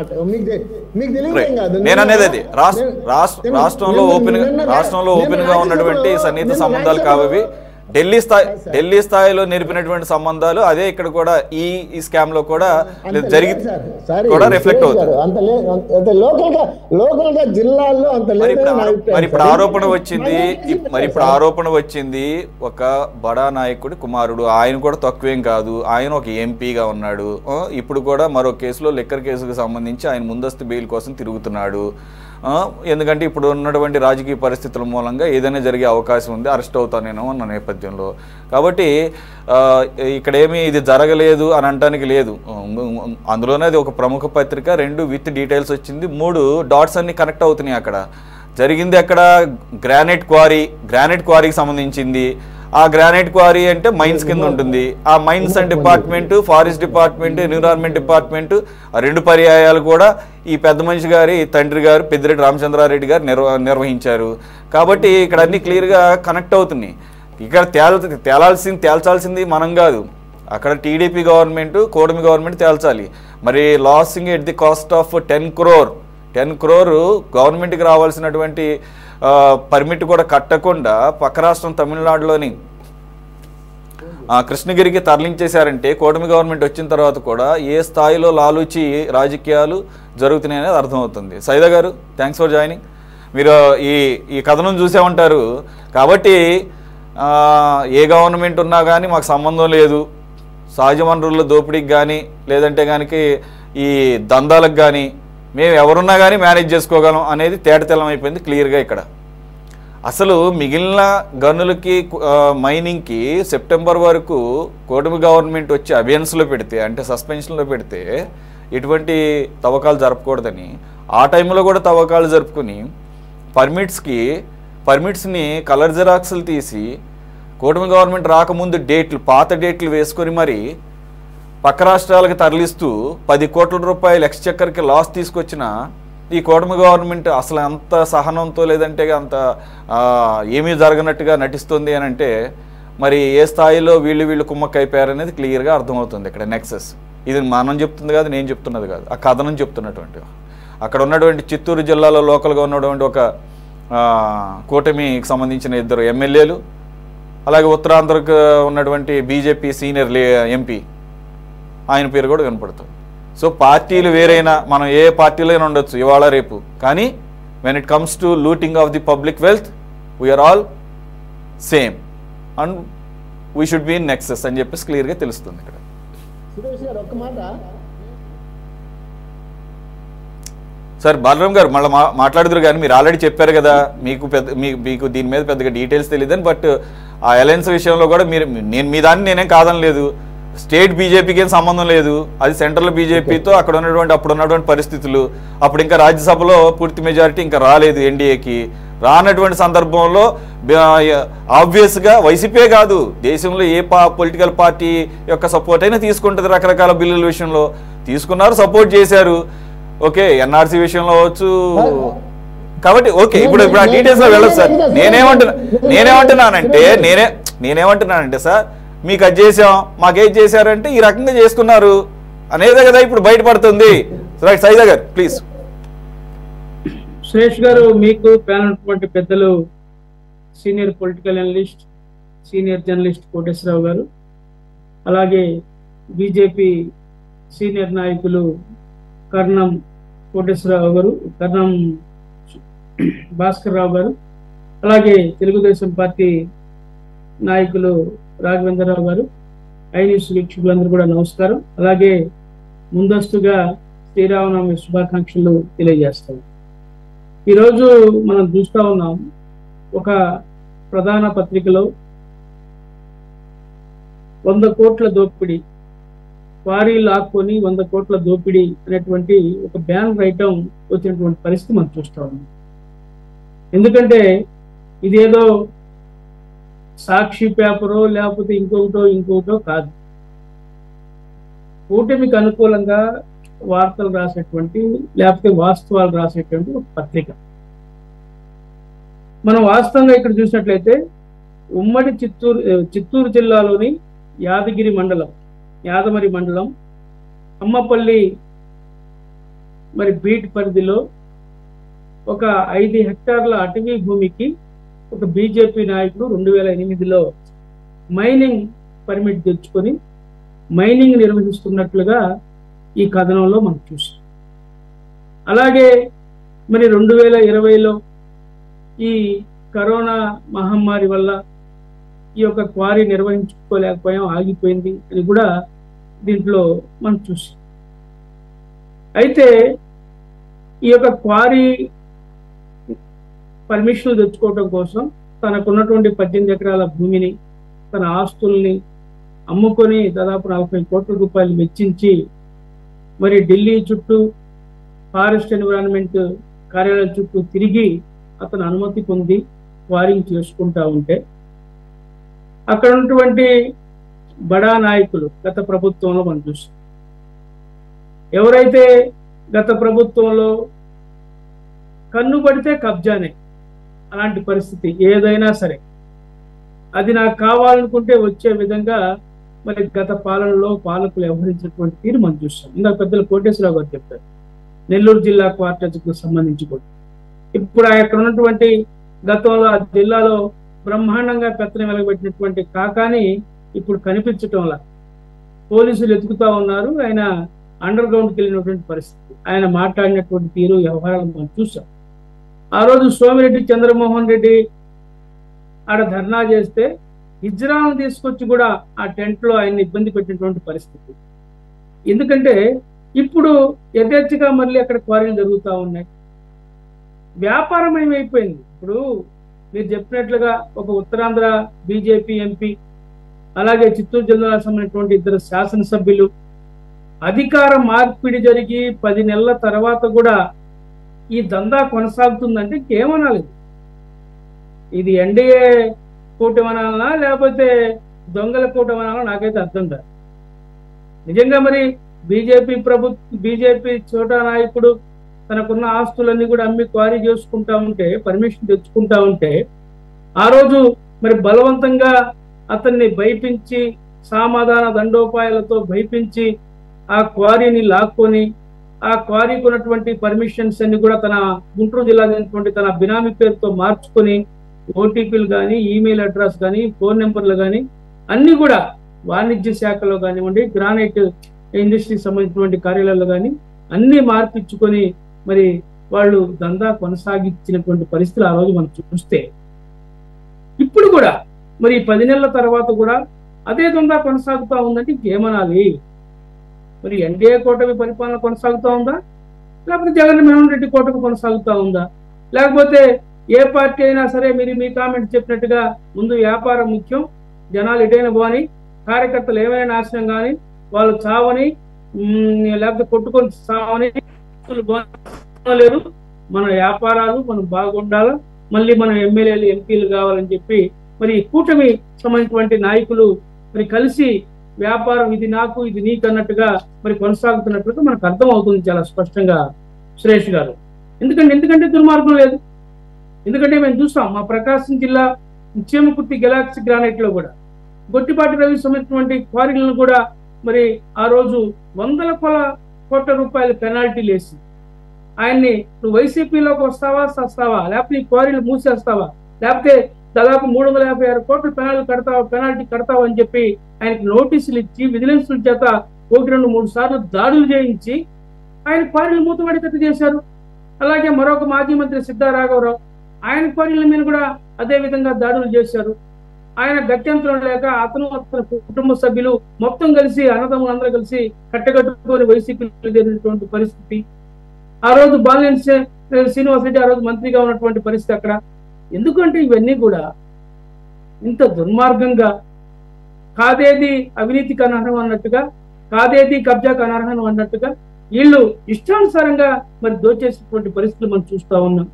నేను అనేది అది రాష్ట్రంలో ఓపెన్ గా ఉన్నటువంటి సన్నిహిత సంబంధాలు కావవి. ఢిల్లీ స్థాయిలో నిలిపినటువంటి సంబంధాలు అదే ఇక్కడ కూడా ఈ స్కామ్ లో కూడా జరిగి కూడా రిఫ్లెక్ట్ అవుతుంది. మరి ఇప్పుడు ఆరోపణ వచ్చింది ఒక బడా నాయకుడి కుమారుడు, ఆయన కూడా తక్కువేం కాదు, ఆయన ఒక ఎంపీగా ఉన్నాడు. ఇప్పుడు కూడా మరో కేసులో లిక్కర్ కేసుకు సంబంధించి ఆయన ముందస్తు బెయిల్ కోసం తిరుగుతున్నాడు. ఎందుకంటే ఇప్పుడు ఉన్నటువంటి రాజకీయ పరిస్థితుల మూలంగా ఏదైనా జరిగే అవకాశం ఉంది, అరెస్ట్ అవుతానేమో అన్న నేపథ్యంలో. కాబట్టి ఇక్కడేమీ ఇది జరగలేదు అని అనడానికి లేదు. అందులోనే అది ఒక ప్రముఖ పత్రిక, 2 విత్ డీటెయిల్స్ వచ్చింది, 3 డాట్స్ అన్ని కనెక్ట్ అవుతున్నాయి. అక్కడ జరిగింది అక్కడ గ్రానైట్ క్వారీకి సంబంధించింది. ఆ గ్రానైట్ క్వారీ అంటే మైన్స్ కింద ఉంటుంది. ఆ mines and department, forest department, environment department 2 పర్యాయాలు కూడా ఈ పెద్ద మనిషి గారి తండ్రి గారు పెద్దిరెడ్డి రామచంద్రారెడ్డి గారు నిర్వహించారు. కాబట్టి ఇక్కడ అన్ని క్లియర్గా కనెక్ట్ అవుతున్నాయి. ఇక్కడ తేల్చాల్సింది మనం కాదు, అక్కడ టీడీపీ గవర్నమెంట్, కూటమి గవర్నమెంట్ తేల్చాలి. మరి losing at the cost of 10 crore గవర్నమెంట్కి రావాల్సినటువంటి పర్మిట్ కూడా కట్టకుండా పక్క రాష్ట్రం తమిళనాడులోని కృష్ణగిరికి తరలించేశారంటే కూటమి గవర్నమెంట్ వచ్చిన తర్వాత కూడా ఏ స్థాయిలో లాలూచి రాజకీయాలు జరుగుతున్నాయనేది అర్థమవుతుంది. సైదా గారు, థ్యాంక్స్ ఫర్ జాయినింగ్. మీరు ఈ కథనం చూసే ఉంటారు. కాబట్టి ఏ గవర్నమెంట్ ఉన్నా కానీ మాకు సంబంధం లేదు, సహజ వనరుల దోపిడీకి కానీ లేదంటే కనుక ఈ దందాలకు కానీ మేము ఎవరున్నా కానీ మేనేజ్ చేసుకోగలం అనేది తేటతెల్లం అయిపోయింది క్లియర్గా. ఇక్కడ అసలు మిగిలిన గనులకి మైనింగ్కి సెప్టెంబర్ వరకు కూటమి గవర్నమెంట్ వచ్చి అబియన్స్లో పెడితే, అంటే సస్పెన్షన్లో పెడితే ఎటువంటి తవ్వకాలు జరపకూడదని ఆ టైంలో కూడా తవ్వకాలు జరుపుకుని పర్మిట్స్ని కలర్ జిరాక్స్లు తీసి కూటమి గవర్నమెంట్ రాకముందు పాత డేట్లు వేసుకొని మరి పక్క రాష్ట్రాలకు తరలిస్తూ 10 కోట్ల రూపాయలు ఎక్స్చెక్కర్కి లాస్ తీసుకొచ్చిన ఈ కూటమి గవర్నమెంట్ అసలు అంత సహనంతో లేదంటే అంత ఏమీ జరగనట్టుగా నటిస్తుంది అని అంటే మరి ఏ స్థాయిలో వీళ్ళు కుమ్మక్కైపోయారనేది క్లియర్గా అర్థమవుతుంది. ఇక్కడ నెక్సెస్ ఇది మనం చెప్తుంది కాదు, నేను చెప్తున్నది కాదు, ఆ కథనం చెప్తున్నటువంటి అక్కడ ఉన్నటువంటి చిత్తూరు జిల్లాలో లోకల్గా ఉన్నటువంటి ఒక కూటమికి సంబంధించిన 2 ఎమ్మెల్యేలు, అలాగే ఉత్తరాంధ్రకు ఉన్నటువంటి బీజేపీ సీనియర్ ఎంపీ ఆయన పేరు కూడా వినపడుతుంది. సో పార్టీలు వేరైనా మనం ఏ పార్టీలో అయినా ఉండొచ్చు ఇవాళ రేపు, కానీ when it comes to looting of the public wealth we're all same and we should be in nexus అని చెప్పేసి క్లియర్గా తెలుస్తుంది ఇక్కడ. సురేష్ గారు ఒక్క మాట. సార్ బాలరామ్ గారు మళ్ళీ మాట్లాడుదురు, కానీ మీరు ఆల్రెడీ చెప్పారు కదా మీకు దీని మీద పెద్దగా డీటెయిల్స్ తెలియదని. బట్ ఆ అలయన్స్ విషయంలో కూడా నేను మీ దాన్ని నేనేం కాదనలేదు. స్టేట్ బీజేపీకి ఏం సంబంధం లేదు, అది సెంట్రల్ బీజేపీతో అప్పుడు ఉన్నటువంటి పరిస్థితులు. అప్పుడు ఇంకా రాజ్యసభలో పూర్తి మెజారిటీ ఇంకా రాలేదు ఎన్డీఏకి. రానటువంటి సందర్భంలో ఆబ్వియస్గా వైసీపీ కాదు, దేశంలో ఏ పొలిటికల్ పార్టీ యొక్క సపోర్ట్ అయినా తీసుకుంటుంది. రకరకాల బిల్లుల విషయంలో తీసుకున్నారు, సపోర్ట్ చేశారు. ఓకే, ఎన్ఆర్సీ విషయంలో అవచ్చు. కాబట్టి ఓకే, ఇప్పుడు ఆ డీటెయిల్స్ లో వెళ్ళదు సార్. నేనేమంటున్నానంటే సార్, మీకు అది చేసాం, మాకేం చేశారంటే ఈ రకంగా చేసుకున్నారు అనేదే కదా ఇప్పుడు బయటపడుతుంది. రైట్, సైదా గారు ప్లీజ్. సురేష్ గారు, మీకు ప్యానల్ పెద్దలు senior political analyst, senior journalist Koteswararao గారు, అలాగే బీజేపీ సీనియర్ నాయకులు కర్ణం కోటేశ్వరరావు గారు, కర్ణం భాస్కర్ రావు గారు, అలాగే తెలుగుదేశం పార్టీ నాయకులు రాఘవేంద్రరావు గారు, ఐన్యూస్ వీక్షకులందరూ కూడా నమస్కారం. అలాగే ముందస్తుగా శ్రీరామనవమి శుభాకాంక్షలు తెలియజేస్తాం. ఈరోజు మనం చూస్తూ ఉన్నాం, ఒక ప్రధాన పత్రికలో 100 కోట్ల దోపిడీ, క్వారీ లాక్కొని 100 కోట్ల దోపిడీ అనేటువంటి ఒక బ్యాన్ రైటం వచ్చినటువంటి పరిస్థితి మనం చూస్తూ ఉన్నాం. ఎందుకంటే ఇదేదో సాక్షి పేపరో లేకపోతే ఇంకొకటో కాదు, కూటమికి అనుకూలంగా వార్తలు రాసేటువంటి లేకపోతే వాస్తవాలు రాసేటువంటి ఒక పత్రిక. మనం వాస్తవంగా ఇక్కడ చూసినట్లయితే ఉమ్మడి చిత్తూరు జిల్లాలోని యాదమరి మండలం అమ్మపల్లి బీట్ పరిధిలో ఒక 5 హెక్టార్ల అటవీ భూమికి ఒక బీజేపీ నాయకుడు 2008లో మైనింగ్ పర్మిట్ తెచ్చుకొని మైనింగ్ నిర్వహిస్తున్నట్లుగా ఈ కథనంలో మనం చూసాం. అలాగే 2020లో ఈ కరోనా మహమ్మారి వల్ల ఈ యొక్క క్వారీ నిర్వహించుకోలేకపోయాం, ఆగిపోయింది అని కూడా దీంట్లో మనం చూసాం. అయితే ఈ యొక్క క్వారీ పర్మిషన్లు తెచ్చుకోవడం కోసం తనకున్నటువంటి 18 ఎకరాల భూమిని, తన ఆస్తుల్ని అమ్ముకొని దాదాపు 40 కోట్ల రూపాయలు వెచ్చించి ఢిల్లీ చుట్టూ ఫారెస్ట్ ఎన్విరాన్మెంట్ కార్యాలయం చుట్టూ తిరిగి అతను అనుమతి పొంది క్వారింగ్ చేసుకుంటా ఉంటే అక్కడ ఉన్నటువంటి బడా నాయకులు గత ప్రభుత్వంలో మనం చూస్తాం. ఎవరైతే గత ప్రభుత్వంలో కన్ను పడితే కబ్జానే, అలాంటి పరిస్థితి ఏదైనా సరే అది నాకు కావాలనుకుంటే వచ్చే విధంగా గత పాలనలో పాలకులు వ్యవహరించినటువంటి తీరు మనం చూస్తాం. ఇందాక పెద్దలు కోటేశ్వరరావు గారు చెప్పారు, నెల్లూరు జిల్లా క్వార్టర్స్కు సంబంధించి కూడా ఇప్పుడు అక్కడ ఉన్నటువంటి గతంలో ఆ జిల్లాలో బ్రహ్మాండంగా పెత్తనం వెలగబెట్టినటువంటి కాకాని ఇప్పుడు కనిపించటంలా పోలీసులు ఎతుకుతా ఉన్నారు. ఆయన అండర్ గ్రౌండ్కి వెళ్ళినటువంటి పరిస్థితి, ఆయన మాట్లాడినటువంటి తీరు, వ్యవహారాలు మనం చూసాం. ఆ రోజు సోమిరెడ్డి చంద్రమోహన్ రెడ్డి ఆడ ధర్నా చేస్తే హిజ్రాను తీసుకొచ్చి కూడా ఆ టెంట్లో ఆయన్ని ఇబ్బంది పెట్టినటువంటి పరిస్థితి. ఎందుకంటే ఇప్పుడు యథేచ్ఛగా మళ్ళీ అక్కడ క్వారీలు జరుగుతూ ఉన్నాయి. వ్యాపారం ఏమైపోయింది. ఇప్పుడు మీరు చెప్పినట్లుగా ఒక ఉత్తరాంధ్ర బీజేపీ ఎంపీ, అలాగే చిత్తూరు జిల్లాకు సంబంధించినటువంటి 2 శాసనసభ్యులు, అధికార మార్పిడి జరిగి 10 నెలల తర్వాత కూడా ఈ దందా కొనసాగుతుందంటే ఇంకేమనాలి? ఇది ఎన్డీఏ కూటమనాలనా లేకపోతే దొంగల కూటమనాలనా నాకైతే అర్థం కాదు. నిజంగా బీజేపీ చోటా నాయకుడు తనకున్న ఆస్తులన్నీ కూడా అమ్మి క్వారీ చేసుకుంటా ఉంటే, పర్మిషన్ తెచ్చుకుంటా ఉంటే, ఆ రోజు బలవంతంగా అతన్ని భయపించి సమాధాన దండోపాయాలతో భయపించి ఆ క్వారీని లాక్కొని ఆ క్వారీకి ఉన్నటువంటి పర్మిషన్స్ అన్ని కూడా తన గుంటూరు జిల్లా తన బినామీ పేరుతో మార్చుకొని ఓటీపీలు కానీ, ఈమెయిల్ అడ్రస్ కానీ, ఫోన్ నెంబర్లు కానీ అన్ని కూడా వాణిజ్య శాఖలో కానివ్వండి, గ్రానైట్ ఇండస్ట్రీకి సంబంధించినటువంటి కార్యాలయాల్లో కానీ అన్ని మార్పించుకొని మరి వాళ్ళు దందా కొనసాగించినటువంటి పరిస్థితులు ఆ రోజు మనం చూస్తే, ఇప్పుడు కూడా మరి 10 నెలల తర్వాత కూడా అదే దందా కొనసాగుతూ ఉందంటే ఇంకేమనాలి? మరి ఎన్డీఏ కూటమి పరిపాలన కొనసాగుతూ ఉందా, లేకపోతే జగన్మోహన్ రెడ్డి కూటమి కొనసాగుతూ ఉందా? లేకపోతే ఏ పార్టీ అయినా సరే మీరు మీ కామెంట్ చెప్పినట్టుగా ముందు వ్యాపారం ముఖ్యం, జనాలు ఎటైనా పోని, కార్యకర్తలు ఏమైనా నాశనం కానీ, వాళ్ళు చావని, లేకపోతే కొట్టుకొని చావని లేదు, మన వ్యాపారాలు మనం బాగుండాలా, మళ్ళీ మనం ఎమ్మెల్యేలు ఎంపీలు కావాలని చెప్పి మరి కూటమి సంబంధించినటువంటి నాయకులు మరి కలిసి వ్యాపారం ఇది నాకు ఇది నీకు అన్నట్టుగా మరి కొనసాగుతున్నట్లుగా మనకు అర్థం అవుతుంది చాలా స్పష్టంగా సురేష్ గారు. ఎందుకంటే దుర్మార్గం లేదు. ఎందుకంటే మేము చూస్తాం మా ప్రకాశం జిల్లా చీమకుర్తి గెలాక్సీ గ్రానైట్ లో కూడా గొట్టిపాటి రవి సంబంధించినటువంటి క్వారీలను కూడా మరి ఆ రోజు వందల కోట్ల రూపాయల పెనాల్టీలు వేసి ఆయన్ని నువ్వు వైసీపీలోకి వస్తావా లేకపోతే ఈ క్వారీలు మూసేస్తావా, లేకపోతే దాదాపు 356 కోట్ల పెనాల్టీ కడతావు అని చెప్పి ఆయనకి నోటీసులు ఇచ్చి విజిలెన్స్ల చేత 1-2-3 సార్లు దాడులు చేయించి ఆయన క్వారీలు మూతపడేటట్టు చేశారు. అలాగే మరొక మాజీ మంత్రి సిద్ధారాఘవరావు ఆయన క్వారీల మీద కూడా అదే విధంగా దాడులు చేశారు. ఆయన గత్యంతరం లేక అతను కుటుంబ సభ్యులు మొత్తం కలిసి అన్నదమ్ములందరూ కలిసి కట్టగట్టుకొని వైసీపీ జరిగినటువంటి పరిస్థితి. ఆ రోజు బాలినేని శ్రీనివాసరెడ్డి ఆ రోజు మంత్రిగా ఉన్నటువంటి పరిస్థితి అక్కడ. ఎందుకంటే ఇవన్నీ కూడా ఇంత దుర్మార్గంగా కాదేది అవినీతికి అనర్హం అన్నట్టుగా, కాదేది కబ్జాకు అనర్హం అన్నట్టుగా వీళ్ళు ఇష్టానుసారంగా మరి దోచేసినటువంటి పరిస్థితులు మనం చూస్తూ ఉన్నాం.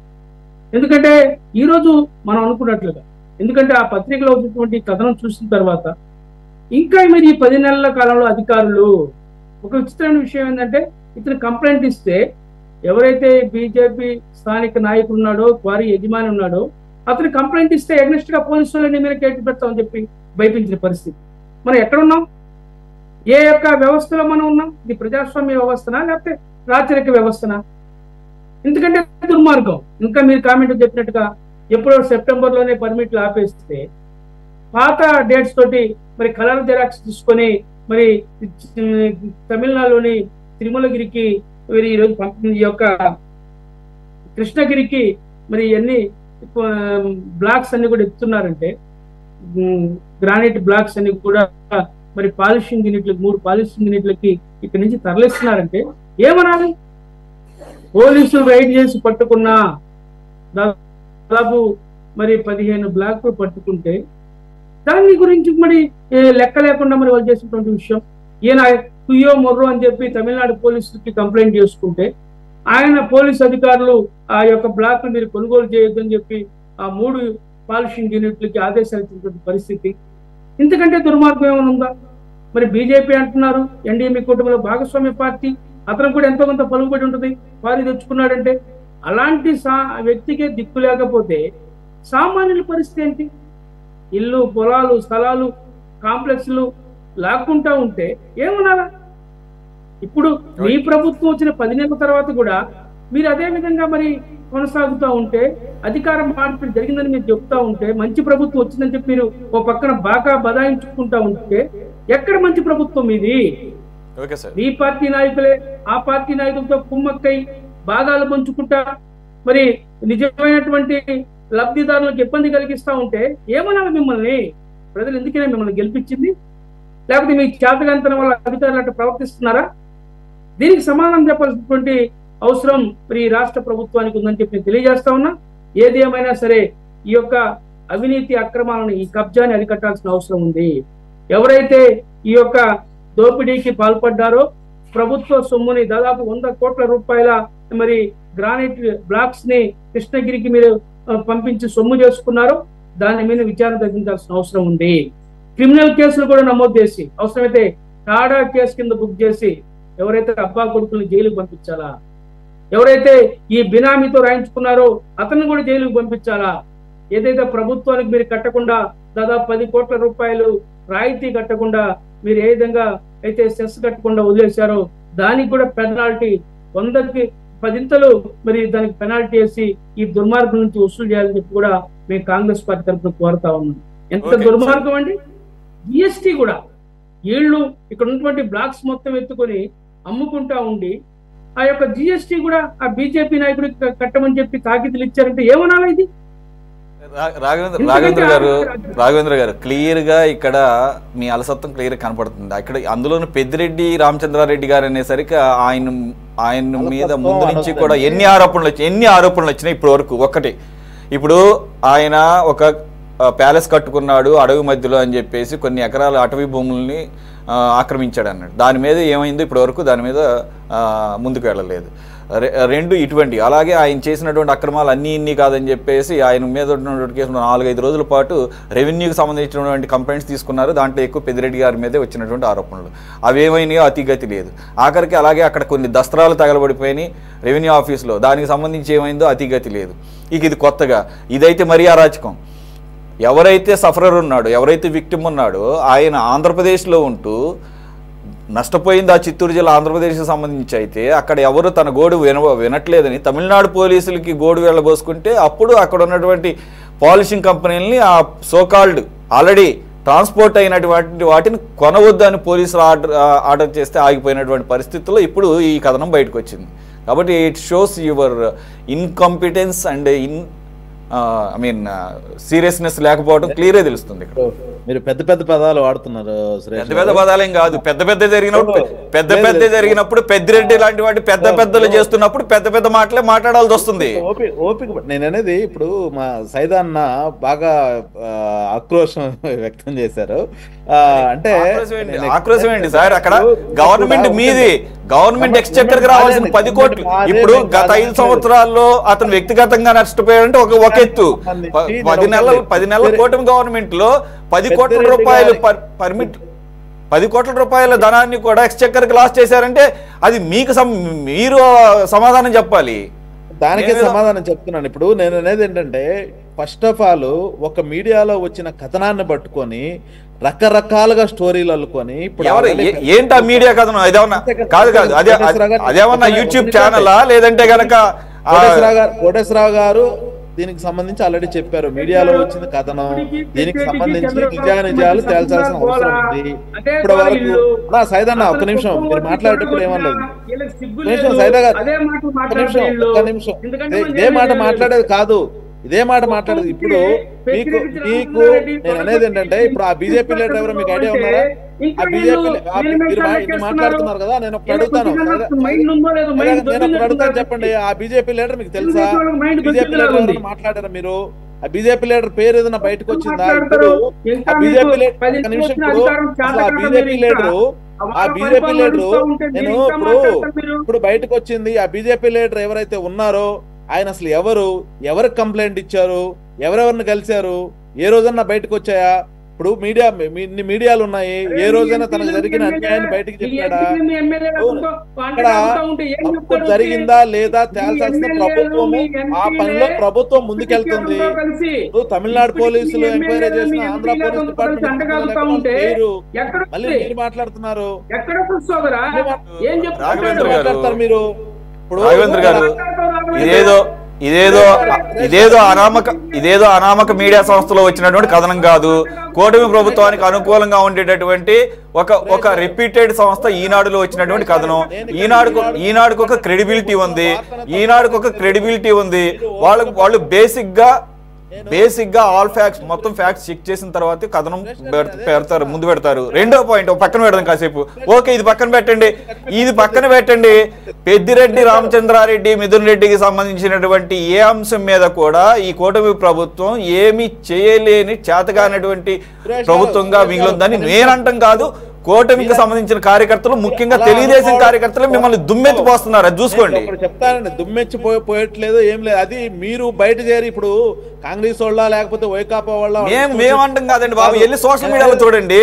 ఎందుకంటే ఈరోజు మనం అనుకున్నట్లుగా, ఎందుకంటే ఆ పత్రికలో వచ్చినటువంటి కథనం చూసిన తర్వాత ఇంకా మరి ఈ 10 నెలల కాలంలో అధికారులు ఒక విచిత్రమైన విషయం ఏంటంటే, ఇతను కంప్లైంట్ ఇస్తే ఎవరైతే బీజేపీ స్థానిక నాయకుడు ఉన్నాడో, క్వారీ యజమాని ఉన్నాడో, అతను కంప్లైంట్ ఇస్తే అగ్నెస్ట్ గా పోలీసు వాళ్ళని మీద కేసు పెడతామని చెప్పి భయపించిన పరిస్థితి. మనం ఎక్కడున్నాం? ఏ యొక్క వ్యవస్థలో మనం ఉన్నాం? ఇది ప్రజాస్వామ్య వ్యవస్థనా లేకపోతే రాచరిక వ్యవస్థనా? ఎందుకంటే దుర్మార్గం. ఇంకా మీరు కామెంట్ చెప్పినట్టుగా ఎప్పుడో సెప్టెంబర్లోనే పర్మిట్లు ఆపేస్తే పాత డేట్స్ తోటి మరి కలర్ జెరాక్స్ తీసుకొని మరి తమిళనాడులోని తిరుమలగిరికి మరి ఈరోజు ఈ యొక్క కృష్ణగిరికి మరి ఇవన్నీ బ్లాక్స్ అన్ని కూడా ఎత్తున్నారంటే, గ్రానైట్ బ్లాక్స్ అన్ని కూడా మరి పాలిషింగ్ యూనిట్లకు 3 పాలిషింగ్ యూనిట్లకి ఇక్కడి నుంచి తరలిస్తున్నారంటే ఏమనాలి? పోలీసులు రైడ్ చేసి పట్టుకున్నా దాదాపు మరి 15 బ్లాక్లు పట్టుకుంటే దాని గురించి మరి లెక్క లేకుండా మరి వాళ్ళు చేసినటువంటి విషయం. ఈయన కుయ్యో మొర్రో అని చెప్పి తమిళనాడు పోలీసులకి కంప్లైంట్ చేసుకుంటే ఆయన పోలీసు అధికారులు ఆ యొక్క బ్లాక్లు మీరు కొనుగోలు చేయొద్దని చెప్పి ఆ 3 పాలిషింగ్ యూనిట్లకి ఆదేశాలు ఇచ్చినటువంటి పరిస్థితి. ఇంతకంటే దుర్మార్గం ఏమైనా ఉందా? మరి బీజేపీ అంటున్నారు ఎన్డీఏ కూటమిలో భాగస్వామ్య పార్టీ, అతను కూడా ఎంతో కొంత పలుకుబడి ఉంటుంది, వారి తెచ్చుకున్నాడంటే అలాంటి వ్యక్తికే దిక్కు లేకపోతే సామాన్యుల పరిస్థితి ఏంటి? ఇల్లు, పొలాలు, స్థలాలు, కాంప్లెక్స్లు లాక్కుంటా ఉంటే ఏమనాలా? ఇప్పుడు మీ ప్రభుత్వం వచ్చిన 10 నెలల తర్వాత కూడా మీరు అదే విధంగా మరి కొనసాగుతూ ఉంటే, అధికారం మార్పిడి జరిగిందని మీరు చెప్తా ఉంటే, మంచి ప్రభుత్వం వచ్చిందని చెప్పి మీరు ఓ పక్కన బాగా బదాయించుకుంటా ఉంటే ఎక్కడ మంచి ప్రభుత్వం ఇది? మీ పార్టీ నాయకులే ఆ పార్టీ నాయకులతో కుమ్మక్కై భాగాలు పంచుకుంటా మరి నిజమైనటువంటి లబ్ధిదారులకు ఇబ్బంది కలిగిస్తా ఉంటే ఏమనాలి మిమ్మల్ని? ప్రజలు ఎందుకైనా మిమ్మల్ని గెలిపించింది? లేకపోతే మీ చేతగాంతనం వల్ల అధికారులు అట్లా ప్రవర్తిస్తున్నారా? దీనికి సమాధానం చెప్పాల్సినటువంటి అవసరం మరి రాష్ట్ర ప్రభుత్వానికి ఉందని చెప్పి తెలియజేస్తా ఉన్నా. ఏది ఏమైనా సరే ఈ యొక్క అవినీతి అక్రమాలను, ఈ కబ్జాని అరికట్టాల్సిన అవసరం ఉంది. ఎవరైతే ఈ యొక్క దోపిడీకి పాల్పడ్డారో, ప్రభుత్వ సొమ్ముని దాదాపు 100 కోట్ల రూపాయల మరి గ్రానైట్ బ్లాక్స్ ని కృష్ణగిరికి మీరు పంపించి సొమ్ము చేసుకున్నారో దాని మీద విచారణ జరిపించాల్సిన అవసరం ఉంది. క్రిమినల్ కేసులు కూడా నమోదు చేసి అవసరమైతే టాడా కేసు కింద బుక్ చేసి ఎవరైతే అబ్బా కొడుకుల్ని జైలుకు పంపించాలా, ఎవరైతే ఈ బినామీతో రాయించుకున్నారో అతన్ని కూడా జైలుకు పంపించాలా. ఏదైతే ప్రభుత్వానికి మీరు కట్టకుండా దాదాపు 10 కోట్ల రూపాయలు రాయితీ కట్టకుండా మీరు ఏ విధంగా అయితే సెస్ కట్టకుండా వదిలేశారో దానికి కూడా పెనాల్టీ 100కి 10 మరి దానికి పెనాల్టీ వేసి ఈ దుర్మార్గం నుంచి వసూలు చేయాలని చెప్పి కూడా మేము కాంగ్రెస్ పార్టీ తరఫున కోరుతా ఉన్నాం. ఎంత దుర్మార్గం అండి! జిఎస్టీ కూడా వీళ్ళు ఇక్కడ ఉన్నటువంటి బ్లాక్స్ మొత్తం ఎత్తుకొని అమ్ముకుంటా ఉండి ఆ యొక్క జిఎస్టీ కూడా ఆ బీజేపీ నాయకుడికి కట్టమని చెప్పి తాకీదులు ఇచ్చారంటే ఏమనాలి ఇది? రాఘవేంద్ర గారు క్లియర్ గా ఇక్కడ మీ అలసత్వం క్లియర్ గా కనపడుతుంది. అక్కడ అందులోనూ పెద్దిరెడ్డి రామచంద్రారెడ్డి గారు అనేసరికి ఆయన మీద ముందు నుంచి కూడా ఎన్ని ఆరోపణలు వచ్చినాయి ఇప్పటి వరకు. ఒక్కటి, ఇప్పుడు ఆయన ఒక ప్యాలెస్ కట్టుకున్నాడు అడవి మధ్యలో అని చెప్పేసి కొన్ని ఎకరాల అటవీ భూముల్ని ఆక్రమించాడు అన్నాడు. దాని మీద ఏమైందో ఇప్పటి వరకు దాని మీద ముందుకు వెళ్ళలేదు. రెండు ఇటువంటి అలాగే ఆయన చేసినటువంటి అక్రమాలు ఇన్ని కాదని చెప్పేసి ఆయన మీద ఉన్నటువంటి కేసు 4-5 రోజుల పాటు రెవెన్యూకి సంబంధించినటువంటి కంప్లైంట్స్ తీసుకున్నారు. దాంట్లో ఎక్కువ పెద్దిరెడ్డి గారి మీదే వచ్చినటువంటి ఆరోపణలు అవేమైనాయో అతిగతి లేదు. ఆఖరికి అలాగే అక్కడ కొన్ని దస్త్రాలు తగలబడిపోయినాయి రెవెన్యూ ఆఫీస్లో, దానికి సంబంధించి ఏమైందో అతిగతి లేదు. ఇది కొత్తగా ఇదైతే మరీ అరాచకం. ఎవరైతే సఫరర్ ఉన్నాడో, ఎవరైతే విక్టిమ్ ఉన్నాడో ఆయన ఆంధ్రప్రదేశ్లో ఉంటూ నష్టపోయింది ఆ చిత్తూరు జిల్లా ఆంధ్రప్రదేశ్కి సంబంధించి అయితే అక్కడ ఎవరు తన గోడు వినట్లేదని తమిళనాడు పోలీసులకి గోడు వెళ్ళబోసుకుంటే అప్పుడు అక్కడ ఉన్నటువంటి పాలిషింగ్ కంపెనీలని ఆ సోకాల్డ్ ఆల్రెడీ ట్రాన్స్పోర్ట్ అయినటువంటి వాటిని కొనవద్దని పోలీసులు ఆర్డర్ చేస్తే ఆగిపోయినటువంటి పరిస్థితుల్లో ఇప్పుడు ఈ కథనం బయటకు వచ్చింది. కాబట్టి it shows your incompetence and seriousness లేకపోవడం క్లియర్గా తెలుస్తుంది. ఇక్కడ మీరు పెద్ద పెద్ద పదాలు వాడుతున్నారు. పెద్ద పదాలేం కాదు, పెద్ద జరిగినప్పుడు పెద్దిరెడ్డి లాంటి వాటి పెద్దలు చేస్తున్నప్పుడు పెద్ద మాటలే మాట్లాడాల్సి వస్తుంది. ఓపిక నేను అనేది ఇప్పుడు మా సైదాన్న బాగా ఆక్రోశం వ్యక్తం చేశారు. అంటే ఆక్రోశం ఏంటి సార్? అక్కడ గవర్నమెంట్ మీది, గవర్నమెంట్ ఎక్స్చెక్కర్ కి రావాల్సిన 10 కోట్లు ఇప్పుడు గత 5 సంవత్సరాల్లో అతను వ్యక్తిగతంగా నష్టపోయాడంటే ఒక ఎత్తు. 10 నెలల కూటమి గవర్నమెంట్ లో 10 కోట్ల రూపాయలు పర్మిట్ 10 కోట్ల రూపాయల ధనాన్ని కూడా ఎక్స్చెక్కర్ కి లాస్ చేశారంటే అది మీరు సమాధానం చెప్పాలి. దానికే సమాధానం చెప్తున్నాను. ఇప్పుడు నేను అనేది ఏంటంటే ఫస్ట్ ఆఫ్ ఆల్ ఒక మీడియాలో వచ్చిన కథనాన్ని పట్టుకొని రకరకాలుగా స్టోరీలు అల్లుకొని ఇప్పుడు ఏంటా మీడియా కథనం? అదేమన్నా యూట్యూబ్ ఛానలా లేదంటే గనక కోటేశ్వరరావు గారు దీనికి సంబంధించి ఆల్రెడీ చెప్పారు. మీడియాలో వచ్చిన కథనం దీనికి సంబంధించి నిజాలు తేల్చాల్సిన అవసరం ఉంది. ఇప్పుడు వరకు సైదన్న ఒక్క నిమిషం మీరు మాట్లాడేటప్పుడు ఏమనలేదు. సైదా గారు ఒక్క నిమిషం ఇదే మాట మాట్లాడేది కాదు, ఇదే మాట మాట్లాడేది. ఇప్పుడు మీకు నేను అనేది ఏంటంటే ఇప్పుడు ఆ బీజేపీ లీడర్ ఎవరో మీకు ఐడియా ఉన్నారా? ఆ బీజేపీ మీరు మాట్లాడుతున్నారు కదా, నేను ఒకటి అడుగుతాను, చెప్పండి. ఆ బీజేపీ లీడర్ మీకు తెలుసా? బీజేపీ లీడర్ మాట్లాడారా మీరు? ఆ బీజేపీ లీడర్ పేరు ఏదైనా బయటకు వచ్చిందా? ఇప్పుడు ఆ బీజేపీ నిమిషం ఆ బీజేపీ లీడరు నేను ఇప్పుడు బయటకు వచ్చింది. ఆ బీజేపీ లీడర్ ఎవరైతే ఉన్నారో ఆయన అసలు ఎవరికి కంప్లైంట్ ఇచ్చారు, ఎవరెవరిని కలిశారు, ఏ రోజన్నా బయటకు వచ్చాయా? ఇప్పుడు మీడియాలు ఉన్నాయి, ఏ రోజైనా తనకు జరిగిన అన్యాయాన్ని బయటకు చెప్పాడా? ఇక్కడ జరిగిందా లేదా తేల్చాల్సిన ప్రభుత్వము, ఆ పనిలో ప్రభుత్వం ముందుకెళ్తుంది. తమిళనాడు పోలీసులు ఎంక్వైరీ చేసిన ఆంధ్ర పోలీస్ డిపార్ట్మెంట్ పేరు మళ్ళీ మీరు మాట్లాడుతున్నారు. మాట్లాడతారు మీరు ఇప్పుడు ఇదేదో అనామక మీడియా సంస్థలో వచ్చినటువంటి కథనం కాదు. కూటమి ప్రభుత్వానికి అనుకూలంగా ఉండేటటువంటి ఒక రిపీటెడ్ సంస్థ ఈనాడులో వచ్చినటువంటి కథనం. ఈనాడుకు ఒక క్రెడిబిలిటీ ఉంది. వాళ్ళు బేసిక్ గా ఆల్ ఫ్యాక్ట్స్ మొత్తం ఫ్యాక్ట్స్ చెక్ చేసిన తర్వాత కథనం ముందు పెడతారు. రెండో పాయింట్ పక్కన పెడదాం కాసేపు. ఓకే, ఇది పక్కన పెట్టండి. పెద్దిరెడ్డి రామచంద్రారెడ్డి మిథున్ రెడ్డికి సంబంధించినటువంటి ఏ అంశం మీద కూడా ఈ కూటమి ప్రభుత్వం ఏమి చేయలేని చేతగానటువంటి ప్రభుత్వంగా మిగిలిందని నేనంటాం కాదు. కూటమికి సంబంధించిన కార్యకర్తలు, ముఖ్యంగా తెలుగుదేశం కార్యకర్తలు మిమ్మల్ని దుమ్మెత్తిపోస్తున్నారు. అది చూసుకోండి. చెప్తానండి, దుమ్మెచ్చిపోయట్లేదు ఏం లేదు. అది మీరు బయట చేరి ఇప్పుడు కాంగ్రెస్ వాళ్ళ లేకపోతే వైకాపా వాళ్ళ మేమంటాం కాదండి బాబు, వెళ్ళి సోషల్ మీడియాలో చూడండి.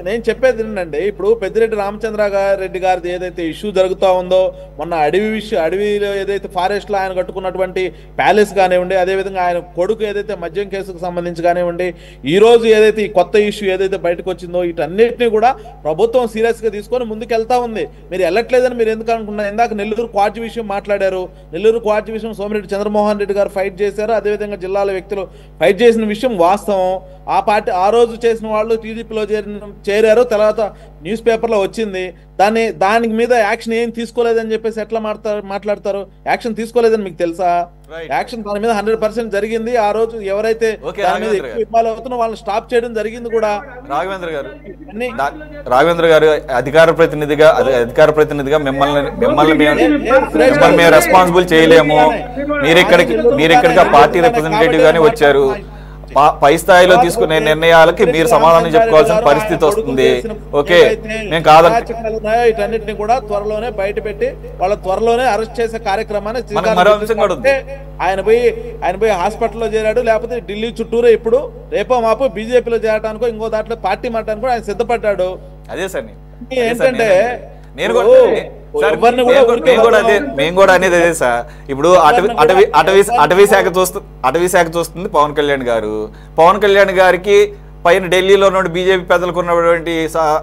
నేను చెప్పేది ఏంటంటే ఇప్పుడు పెద్దిరెడ్డి రామచంద్రారెడ్డి గారిది ఏదైతే ఇష్యూ జరుగుతూ ఉందో, మొన్న అడవిలో ఏదైతే ఫారెస్ట్ లో ఆయన కట్టుకున్నటువంటి ప్యాలెస్ కానివ్వండి, అదేవిధంగా ఆయన కొడుకు ఏదైతే మద్యం కేసుకు సంబంధించి కానివ్వండి, ఈ రోజు ఏదైతే ఈ కొత్త ఇష్యూ ఏదైతే బయటకు వచ్చిందో, వీటన్నిటిని కూడా ప్రభుత్వం సీరియస్గా తీసుకొని ముందుకెళ్తా ఉంది. మీరు వెళ్ళట్లేదని మీరు ఎందుకు అనుకున్నారు? ఇందాక నెల్లూరు క్వార్జ్ విషయం మాట్లాడారు. నెల్లూరు క్వార్జ్ విషయం సోమిరెడ్డి చంద్రమోహన్ రెడ్డి గారు ఫైట్ చేశారు, అదేవిధంగా జిల్లాల వ్యక్తులు ఫైట్ చేసిన విషయం వాస్తవం. ఆ పార్టీ ఆ రోజు చేసిన వాళ్ళు టీడీపీలో చేరారు, తర్వాత న్యూస్ పేపర్లో వచ్చింది. దానికి మీద యాక్షన్ ఏం తీసుకోలేదని చెప్పేసి ఎట్లా మాట్లాడతారు? యాక్షన్ తీసుకోలేదని మీకు తెలుసా? యాక్షన్ దాని మీద 100% జరిగింది. ఆ రోజు ఎవరైతే ఇన్వాల్వ్ అవుతున్నా వాళ్ళని స్టాప్ చేయడం జరిగింది కూడా. రాఘవేంద్ర గారు అధికార ప్రతినిధిగా మిమ్మల్ని మేము రెస్పాన్సిబుల్ చేయలేము. మీరు ఇక్కడికి పార్టీ రిప్రజెంటేటివ్ గానే వచ్చారు. పై స్థాయిలో తీసుకునే నిర్ణయాలకి మీరు సమాధానం చెప్పుకోవాల్సిన పరిస్థితి వస్తుంది. ఓకే, నేను కాదంటే వీటన్నిటిని కూడా త్వరలోనే బయట పెట్టి వాళ్ళ త్వరలోనే అరెస్ట్ చేసే కార్యక్రమాన్ని ఆయన పోయి హాస్పిటల్లో చేరాడు, లేకపోతే ఢిల్లీ చుట్టూరే ఇప్పుడు రేపో మాపో బీజేపీలో చేరడానికో ఇంకో దాంట్లో పార్టీ మారడానికి కూడా ఆయన సిద్ధపడ్డాడు. అదే సార్ ఏంటంటే మేము కూడా అనేది అదే సార్. ఇప్పుడు అటవీ శాఖ చూస్తుంది పవన్ కళ్యాణ్ గారు. పవన్ కళ్యాణ్ గారికి పైన ఢిల్లీలో ఉన్న బీజేపీ పెద్దలకు ఉన్నటువంటి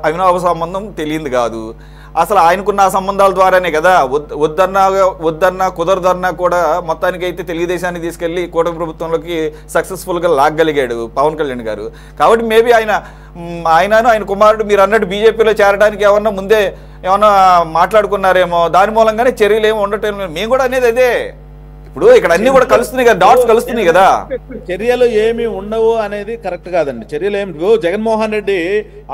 అవినాభ సంబంధం తెలియదు కాదు. అసలు ఆయనకున్న సంబంధాల ద్వారానే కదా వద్దన్నా కుదరదన్నా కూడా మొత్తానికి అయితే తెలుగుదేశాన్ని తీసుకెళ్లి కూటమి ప్రభుత్వంలోకి సక్సెస్ఫుల్గా లాగగలిగాడు పవన్ కళ్యాణ్ గారు. కాబట్టి మేబీ ఆయన కుమారుడు మీరు అన్నట్టు బీజేపీలో చేరడానికి ముందే ఏమన్నా మాట్లాడుకున్నారేమో, దాని మూలంగానే చర్యలు ఏమో ఉండటం. మేము కూడా అనేది అదే. ఇప్పుడు ఇక్కడ అన్ని కూడా కలుస్తున్నాయి కదా, డాట్స్ కలుస్తున్నాయి కదా. చర్యలు ఏమి ఉండవు అనేది కరెక్ట్ కాదండి. చర్యలు ఏమి జగన్మోహన్ రెడ్డి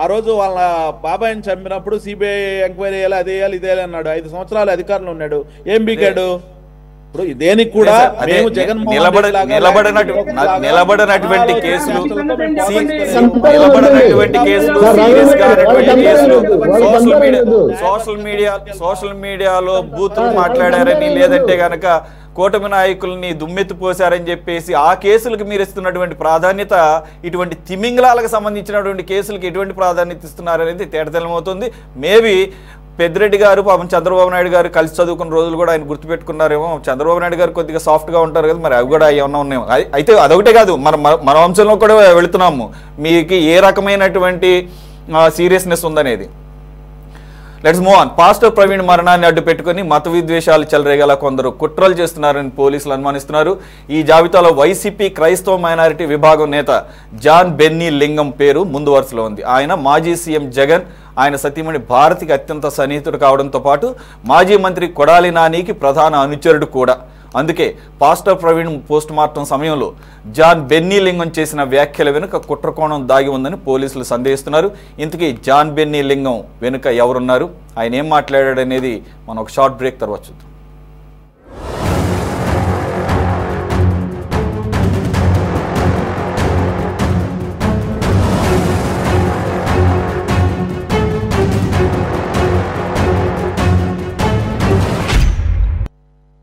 ఆ రోజు వాళ్ళ బాబాయిని చంపినప్పుడు సిబిఐ ఎంక్వైరీ చేయాలి, అది వేయాలి, ఇదే అన్నాడు. 5 సంవత్సరాలు అధికారంలో ఉన్నాడు, ఏం బీకాడు? ఇప్పుడు దేనికి కూడా మేము నిలబడినటువంటి కేసులు సోషల్ మీడియాలో బూతులు మాట్లాడారని, లేదంటే గనక కూటమి నాయకుల్ని దుమ్మెత్తిపోశారని చెప్పేసి ఆ కేసులకు మీరు ఇస్తున్నటువంటి ప్రాధాన్యత ఇటువంటి తిమింగలాలకు సంబంధించినటువంటి కేసులకు ఎటువంటి ప్రాధాన్యత ఇస్తున్నారనేది తేటతెల్లమవుతుంది. మేబీ పెద్దిరెడ్డి గారు పాపం చంద్రబాబు నాయుడు గారు కలిసి చదువుకున్న రోజులు కూడా ఆయన గుర్తుపెట్టుకున్నారేమో. చంద్రబాబు నాయుడు గారు కొద్దిగా సాఫ్ట్గా ఉంటారు కదా, మరి అవి కూడా ఏమన్నా ఉన్నాయేమో. అయితే అదొకటే కాదు, మన వంశంలో కూడా వెళుతున్నాము. మీకు ఏ రకమైనటువంటి సీరియస్నెస్ ఉందనేది. Let's move on. Pastor Praveen మరణాన్ని అడ్డు పెట్టుకుని మత విద్వేషాలు చెలరేగేలా కొందరు కుట్రలు చేస్తున్నారని పోలీసులు అనుమానిస్తున్నారు. ఈ జాబితాలో వైసీపీ క్రైస్తవ మైనారిటీ విభాగం నేత జాన్ బెన్నీ లింగం పేరు ముందు వరుసలో ఉంది. ఆయన మాజీ సీఎం జగన్, ఆయన సతీమణి భారతికి అత్యంత సన్నిహితుడు కావడంతో పాటు మాజీ మంత్రి కొడాలి నానికి ప్రధాన అనుచరుడు కూడా. అందుకే పాస్టర్ ప్రవీణ్ పోస్ట్ మార్టం సమయంలో జాన్ బెన్నీ లింగం చేసిన వ్యాఖ్యల వెనుక కుట్రకోణం దాగి ఉందని పోలీసులు సందేహిస్తున్నారు. ఇంతకీ జాన్ బెన్నీ లింగం వెనుక ఎవరున్నారు, ఆయన ఏం మాట్లాడాడు అనేది మనం ఒక షార్ట్ బ్రేక్ తర్వాత చూద్దాం.